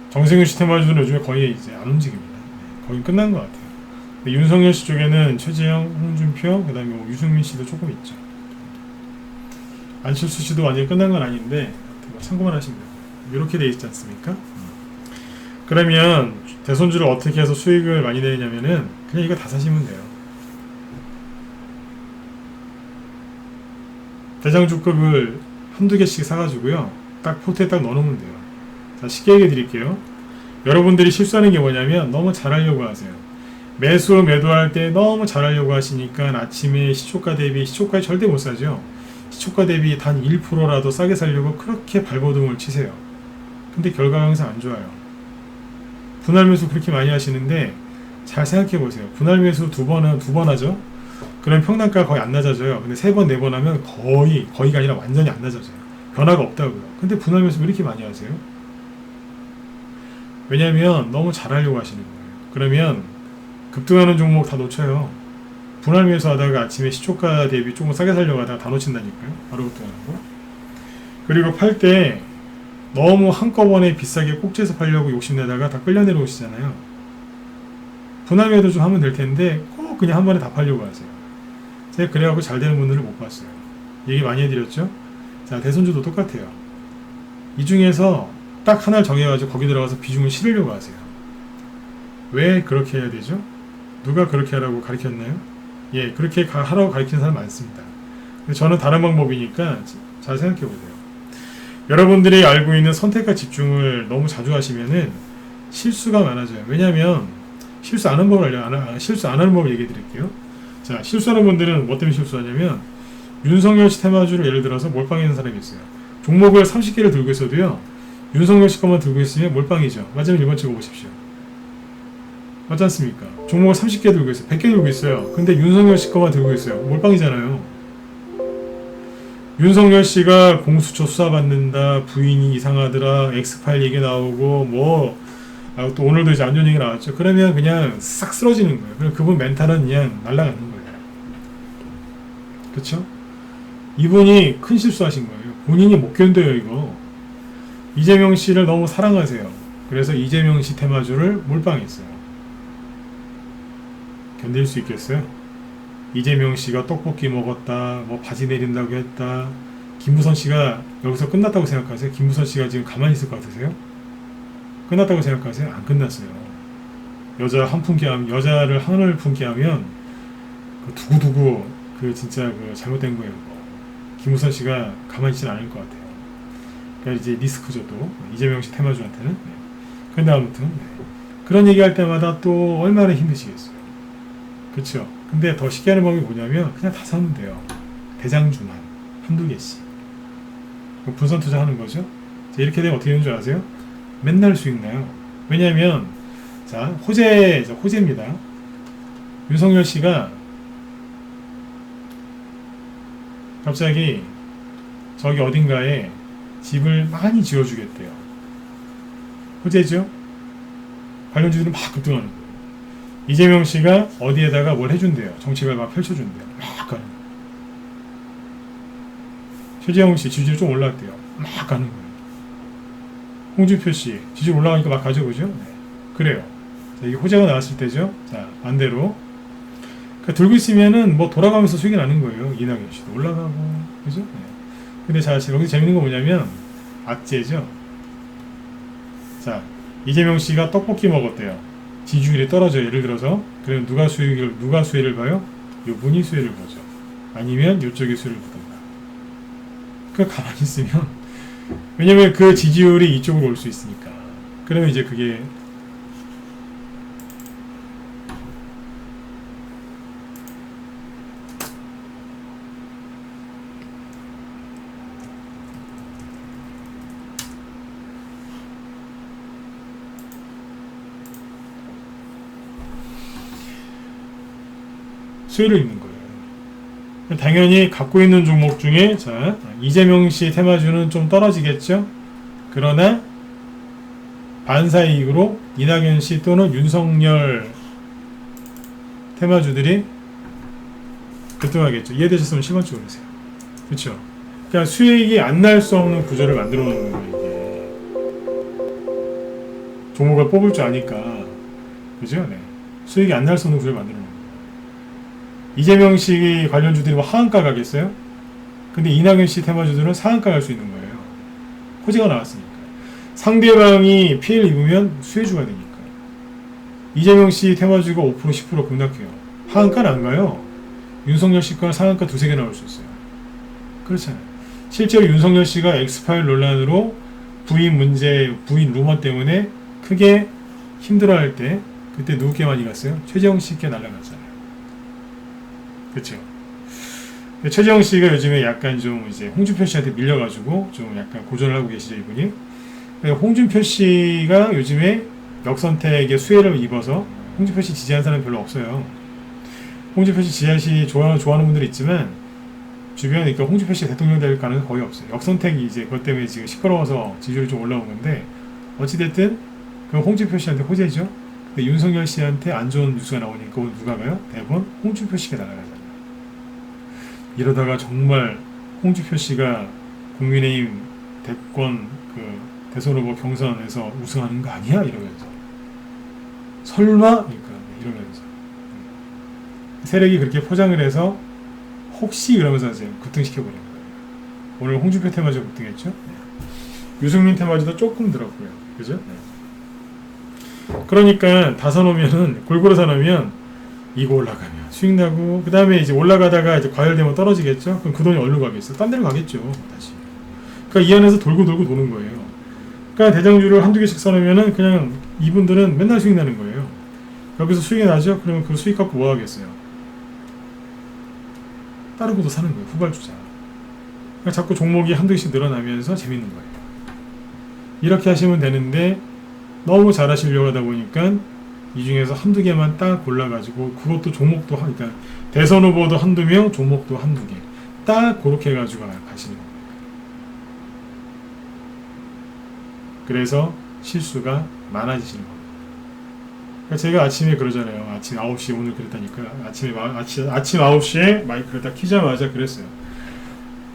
정세균 씨 테마주는 요즘에 거의 이제 안 움직입니다. 거의 끝난 것 같아요. 윤석열 씨 쪽에는 최재형, 홍준표, 그 다음에 뭐 유승민 씨도 조금 있죠. 안철수 씨도 완전히 끝난 건 아닌데 참고만 하시면 돼요. 이렇게 돼 있지 않습니까? 그러면 대손주를 어떻게 해서 수익을 많이 내냐면은 그냥 이거 다 사시면 돼요. 대장주급을 한두 개씩 사가지고요. 딱 포트에 딱 넣어놓으면 돼요. 자, 쉽게 얘기해 드릴게요. 여러분들이 실수하는 게 뭐냐면 너무 잘하려고 하세요. 매도할 때 너무 잘하려고 하시니까 아침에 시초가 대비, 시초가에 절대 못 사죠. 시초가 대비 단 1%라도 싸게 살려고 그렇게 발버둥을 치세요. 근데 결과가 항상 안 좋아요. 분할 매수 그렇게 많이 하시는데 잘 생각해 보세요. 분할 매수 두 번 하죠. 그럼 평단가 거의 안 낮아져요. 근데 3번, 4번 하면 거의가 아니라 완전히 안 낮아져요. 변화가 없다고요. 근데 분할 매수 왜 이렇게 많이 하세요? 왜냐면 너무 잘하려고 하시는 거예요. 그러면 급등하는 종목 다 놓쳐요. 분할 매수 하다가 아침에 시초가 대비 조금 싸게 살려고 하다가 다 놓친다니까요. 바로 급등하는 거. 그리고 팔 때 너무 한꺼번에 비싸게 꼭지에서 팔려고 욕심내다가 다 끌려 내려오시잖아요. 분할 매도 좀 하면 될 텐데 꼭 그냥 한 번에 다 팔려고 하세요. 제가 그래갖고 잘 되는 분들을 못 봤어요. 얘기 많이 해드렸죠? 자, 대손주도 똑같아요. 이 중에서 딱 하나를 정해가지고 거기 들어가서 비중을 실으려고 하세요. 왜 그렇게 해야 되죠? 누가 그렇게 하라고 가르쳤나요? 예, 그렇게 하라고 가르치는 사람 많습니다. 근데 저는 다른 방법이니까 잘 생각해 보세요. 여러분들이 알고 있는 선택과 집중을 너무 자주 하시면은 실수가 많아져요. 왜냐하면 실수 안 하는 법을 얘기해 드릴게요. 자, 실수하는 분들은 뭐 때문에 실수하냐면 윤석열 씨 테마주를 예를 들어서 몰빵해 있는 사람이 있어요. 종목을 30개를 들고 있어도요. 윤석열 씨 것만 들고 있으면 몰빵이죠. 맞으면 1번 찍어보십시오. 맞지 않습니까? 종목을 30개 들고 있어요. 100개 들고 있어요. 근데 윤석열 씨 것만 들고 있어요. 몰빵이잖아요. 윤석열 씨가 공수처 수사받는다, 부인이 이상하더라, 엑스파일 얘기 나오고, 또 오늘도 이제 안 좋은 얘기 나왔죠. 그러면 그냥 싹 쓰러지는 거예요. 그럼 그분 멘탈은 그냥 날아가는 거예요. 그쵸? 이분이 큰 실수하신 거예요. 본인이 못 견뎌요, 이거. 이재명 씨를 너무 사랑하세요. 그래서 이재명 씨 테마주를 몰빵했어요. 견딜 수 있겠어요? 이재명 씨가 떡볶이 먹었다, 뭐 바지 내린다고 했다. 김부선 씨가 여기서 끝났다고 생각하세요? 김부선 씨가 지금 가만히 있을 것 같으세요? 끝났다고 생각하세요? 안 끝났어요. 여자를 한을 품게 하면 그 두고두고 진짜 잘못된 거예요. 김부선 씨가 가만히 있지는 않을 것 같아요. 그러니까 이제 리스크죠 또 이재명 씨 테마주한테는. 네. 근데 아무튼 그런 얘기할 때마다 또 얼마나 힘드시겠어요. 그렇죠? 근데 더 쉽게 하는 방법이 뭐냐면 그냥 다 사면 돼요. 대장주만 한두 개씩 분산 투자하는 거죠. 자, 이렇게 되면 어떻게 되는 줄 아세요? 맨날 수익 나요. 왜냐면 자, 호재입니다. 윤석열 씨가 갑자기 저기 어딘가에 집을 많이 지어주겠대요. 호재죠? 관련주들은 막 급등하는 거예요. 이재명 씨가 어디에다가 뭘 해준대요. 정책을 막 펼쳐준대요. 막 가는 거예요. 최재형 씨 지지율 좀 올라왔대요. 막 가는 거예요. 홍준표 씨 지지율 올라가니까 막 가져오죠. 네. 그래요. 자, 이게 호재가 나왔을 때죠. 자, 반대로 그러니까 들고 있으면은 뭐 돌아가면서 수익이 나는 거예요. 이낙연 씨도 올라가고, 그죠? 네. 근데 자, 여기 재밌는 거 뭐냐면 악재죠. 자, 이재명 씨가 떡볶이 먹었대요. 지지율이 떨어져요. 예를 들어서 그러면 누가 수혜를 봐요? 요분이 수혜를 보죠. 아니면 요쪽이 수혜를 보든가. 그 가만히 있으면 왜냐면 그 지지율이 이쪽으로 올 수 있으니까. 그러면 이제 그게 수혜를 입는 거예요. 당연히 갖고 있는 종목 중에 자 이재명 씨 테마주는 좀 떨어지겠죠. 그러나 반사이익으로 이낙연 씨 또는 윤석열 테마주들이 급등하겠죠. 이해되셨으면 10원 찍어주세요. 그렇죠. 그러니까 수익이 안 날 수 없는 구조를 만들어 놓는 거예요. 이게 종목을 뽑을 줄 아니까 그죠? 네. 수익이 안 날 수 없는 구조를 만들어 놓는 거예요. 이재명 씨 관련주들이 뭐 하한가 가겠어요? 근데 이낙연 씨 테마주들은 상한가 갈 수 있는 거예요. 호재가 나왔으니까. 상대방이 피해를 입으면 수혜주가 되니까. 이재명 씨 테마주가 5% 10% 급락해요. 하한가는 안 가요. 윤석열 씨 거는 상한가 두세 개 나올 수 있어요. 그렇잖아요. 실제로 윤석열 씨가 엑스파일 논란으로 부인 문제, 부인 루머 때문에 크게 힘들어할 때 그때 누구께 많이 갔어요? 최재형 씨께 날아갔잖아요. 그렇죠. 최재형 씨가 요즘에 약간 좀 이제 홍준표 씨한테 밀려가지고 좀 약간 고전을 하고 계시죠, 이분이. 홍준표 씨가 요즘에 역선택의 수혜를 입어서 홍준표 씨 지지하는 사람이 별로 없어요. 홍준표 씨 좋아하는 분들이 있지만 주변에 그러니까 홍준표 씨 대통령 될 가능성이 거의 없어요. 역선택이 이제 그것 때문에 지금 시끄러워서 지지율이 좀 올라온 건데 어찌됐든 그 홍준표 씨한테 호재죠. 근데 윤석열 씨한테 안 좋은 뉴스가 나오니까 오늘 누가 가요? 대부분 홍준표 씨가 날아가잖아요. 이러다가 정말 홍준표 씨가 국민의힘 대권 대선 후보 경선에서 우승하는 거 아니야? 이러면서 설마? 그러니까 이러면서 세력이 그렇게 포장을 해서 혹시 이러면서 이제 급등시켜버린 거예요. 오늘 홍준표 테마주 급등했죠? 네. 유승민 테마주도 조금 들었고요. 그죠? 네. 그러니까 다 사놓으면은 골고루 사놓으면 이거 올라가면 수익 나고 그 다음에 이제 올라가다가 이제 과열되면 떨어지겠죠? 그럼 그 돈이 어디로 가겠어? 딴 데로 가겠죠. 다시. 그러니까 이 안에서 돌고 도는 거예요. 그러니까 대장주를 한두 개씩 사놓으면은 그냥 이분들은 맨날 수익 나는 거예요. 여기서 수익이 나죠? 그러면 그 수익 갖고 뭐 하겠어요? 다른 것도 사는 거예요. 후발주자. 그러니까 자꾸 종목이 한두 개씩 늘어나면서 재밌는 거예요. 이렇게 하시면 되는데 너무 잘 하시려고 하다 보니까 이 중에서 한두 개만 딱 골라가지고 그것도 종목도 그러니까 대선 후보도 한두 명, 종목도 한두 개. 딱 그렇게 해가지고 가시는 거예요. 그래서 실수가 많아지시는 겁니다. 그러니까 제가 아침에 그러잖아요. 아침 9시에 오늘 그랬다니까. 아침 9시에 마이크를 딱 키자마자 그랬어요.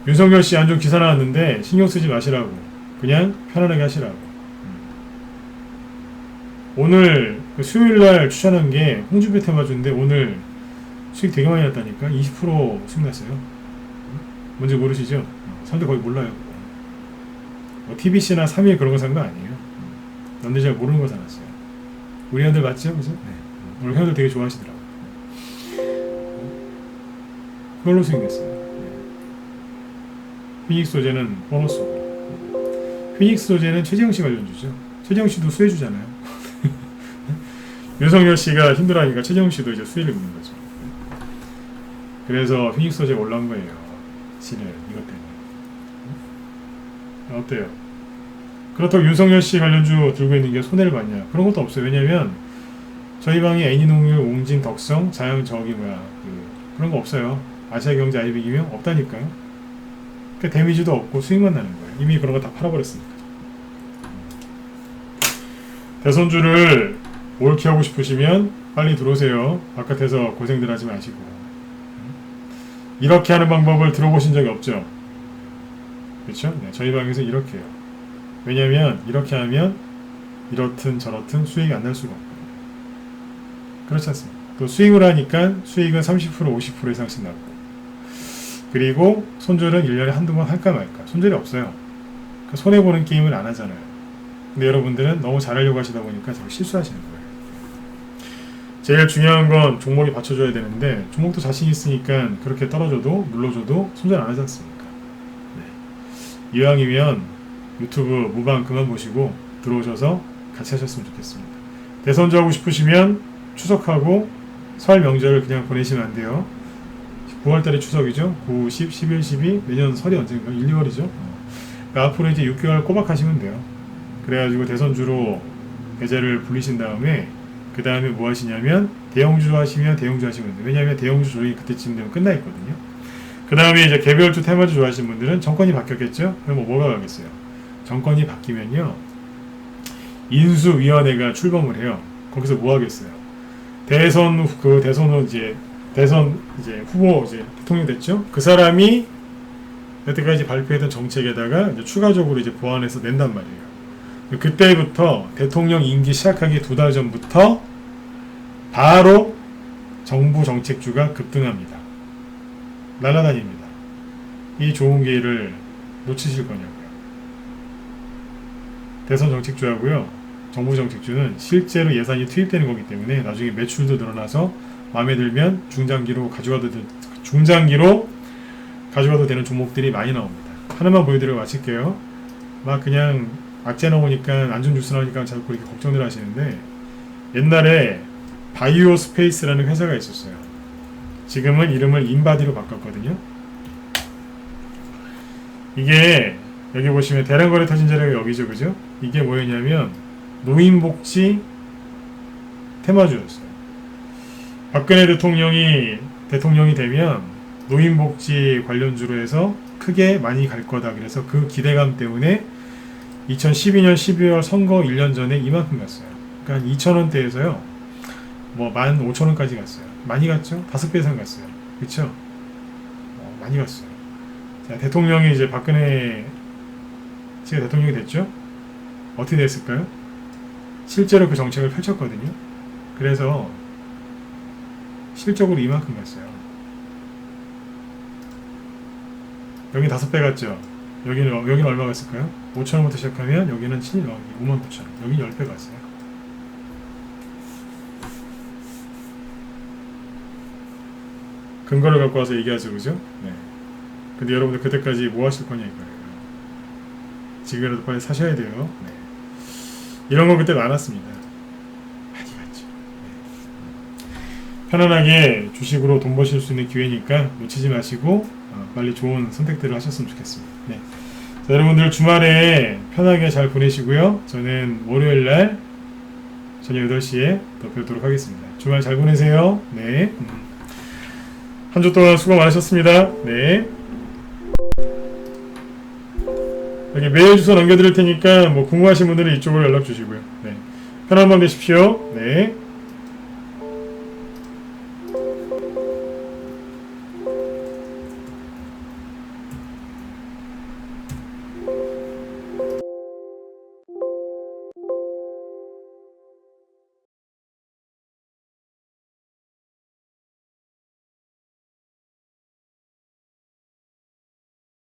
윤석열 씨 안 좋은 기사 나왔는데 신경 쓰지 마시라고. 그냥 편안하게 하시라고. 오늘 그 수요일날 추천한 게 홍준표 테마주인데 오늘 수익 되게 많이 났다니까. 20% 수익 났어요. 뭔지 모르시죠? 사람들 거의 몰라요. 뭐 TBC나 3일 그런 거 산 거 아니에요. 남들 잘 모르는 거 사놨어요. 우리 애들 맞죠? 그죠? 네. 우리 형들 되게 좋아하시더라고요. 그걸로 수익 냈어요. 네. 피닉스 소재는 보너스고 피닉스 소재는 최재형 씨 관련주죠. 최재형 씨도 수혜주잖아요. 윤석열 씨가 힘들어하니까 최재형 씨도 이제 수혜를 입는 거죠. 그래서 피닉스 소재가 올라온 거예요. 실을 이것 때문에. 어때요? 그렇다고 윤석열 씨 관련주 들고 있는 게 손해를 봤냐? 그런 것도 없어요. 왜냐면 저희 방에 애니농률, 옹진, 덕성, 자영 저기 그런 거 없어요. 아시아경제 아이비기명 없다니까요. 그러니까 데미지도 없고 수익만 나는 거예요. 이미 그런 거 다 팔아버렸으니까. 대선주를 옳게 하고 싶으시면 빨리 들어오세요. 바깥에서 고생들 하지 마시고. 이렇게 하는 방법을 들어보신 적이 없죠? 그렇죠? 네, 저희 방에서 이렇게 해요. 왜냐면 이렇게 하면 이렇든 저렇든 수익이 안 날 수가 없거든요. 그렇지 않습니까? 또 스윙을 하니까 수익은 30% 50% 이상씩 나고 그리고 손절은 1년에 한두 번 할까 말까. 손절이 없어요. 그러니까 손해보는 게임을 안 하잖아요. 근데 여러분들은 너무 잘하려고 하시다 보니까 자꾸 실수하시는 거예요. 제일 중요한 건 종목이 받쳐줘야 되는데 종목도 자신 있으니까 그렇게 떨어져도 눌러줘도 손절 안 하지 않습니까? 네. 이왕이면 유튜브 무방 그만 보시고 들어오셔서 같이 하셨으면 좋겠습니다. 대선주 하고 싶으시면 추석하고 설 명절을 그냥 보내시면 안 돼요. 9월달에 추석이죠. 9, 10, 11, 12 내년 설이 언젠가? 1, 2월이죠. 그러니까 앞으로 이제 6개월 꼬박 하시면 돼요. 그래가지고 대선주로 계좌를 불리신 다음에 그 다음에 뭐 하시냐면 대형주 하시면 대형주 하시면 돼요. 왜냐하면 대형주 조정이 그때쯤 되면 끝나 있거든요. 그 다음에 이제 개별주 테마주 좋아하시는 분들은 정권이 바뀌었겠죠? 그럼 뭐가 가겠어요? 정권이 바뀌면요, 인수위원회가 출범을 해요. 거기서 뭐 하겠어요? 대선 후 이제 후보 이제 대통령 됐죠? 그 사람이 여태까지 발표했던 정책에다가 이제 추가적으로 이제 보완해서 낸단 말이에요. 그때부터 대통령 임기 시작하기 2달 전부터 바로 정부 정책주가 급등합니다. 날아다닙니다. 이 좋은 기회를 놓치실 거냐고요. 대선 정책주하고요, 정부 정책주는 실제로 예산이 투입되는 거기 때문에 나중에 매출도 늘어나서 마음에 들면 중장기로 가져가도 되는 종목들이 많이 나옵니다. 하나만 보여드리고 마칠게요. 막 그냥 악재 나오니까 안 좋은 뉴스 나오니까 자꾸 이렇게 걱정들 하시는데, 옛날에 바이오 스페이스라는 회사가 있었어요. 지금은 이름을 인바디로 바꿨거든요. 이게 여기 보시면 대량거래 터진 자리가 여기죠, 그죠? 이게 뭐였냐면 노인복지 테마주였어요. 박근혜 대통령이 되면 노인복지 관련주로 해서 크게 많이 갈 거다. 그래서 그 기대감 때문에 2012년 12월 선거 1년 전에 이만큼 갔어요. 그러니까 2,000원대에서요, 뭐 15,000원까지 갔어요. 많이 갔죠? 5배 이상 갔어요. 그쵸? 많이 갔어요. 자, 대통령이 이제 박근혜 씨가 대통령이 됐죠? 어떻게 됐을까요? 실제로 그 정책을 펼쳤거든요. 그래서 실적으로 이만큼 갔어요. 여기 5배 갔죠? 여기는 얼마 갔을까요? 5,000원부터 시작하면 여기는 59,000원. 여기는 10배 갔어요. 근거를 갖고 와서 얘기하죠, 그죠? 네. 근데 여러분들 그때까지 뭐 하실 거냐 이거예요. 지금이라도 빨리 사셔야 돼요. 네. 이런 건 그때 많았습니다. 많이 갔죠. 네. 편안하게 주식으로 돈 버실 수 있는 기회니까 놓치지 마시고 빨리 좋은 선택들을 하셨으면 좋겠습니다. 네. 자, 여러분들 주말에 편하게 잘 보내시고요. 저는 월요일날 저녁 8시에 또 뵙도록 하겠습니다. 주말 잘 보내세요. 네. 한 주 동안 수고 많으셨습니다. 네. 여기 메일 주소 남겨드릴 테니까 뭐 궁금하신 분들은 이쪽으로 연락 주시고요. 네. 편한 밤 되십시오. 네.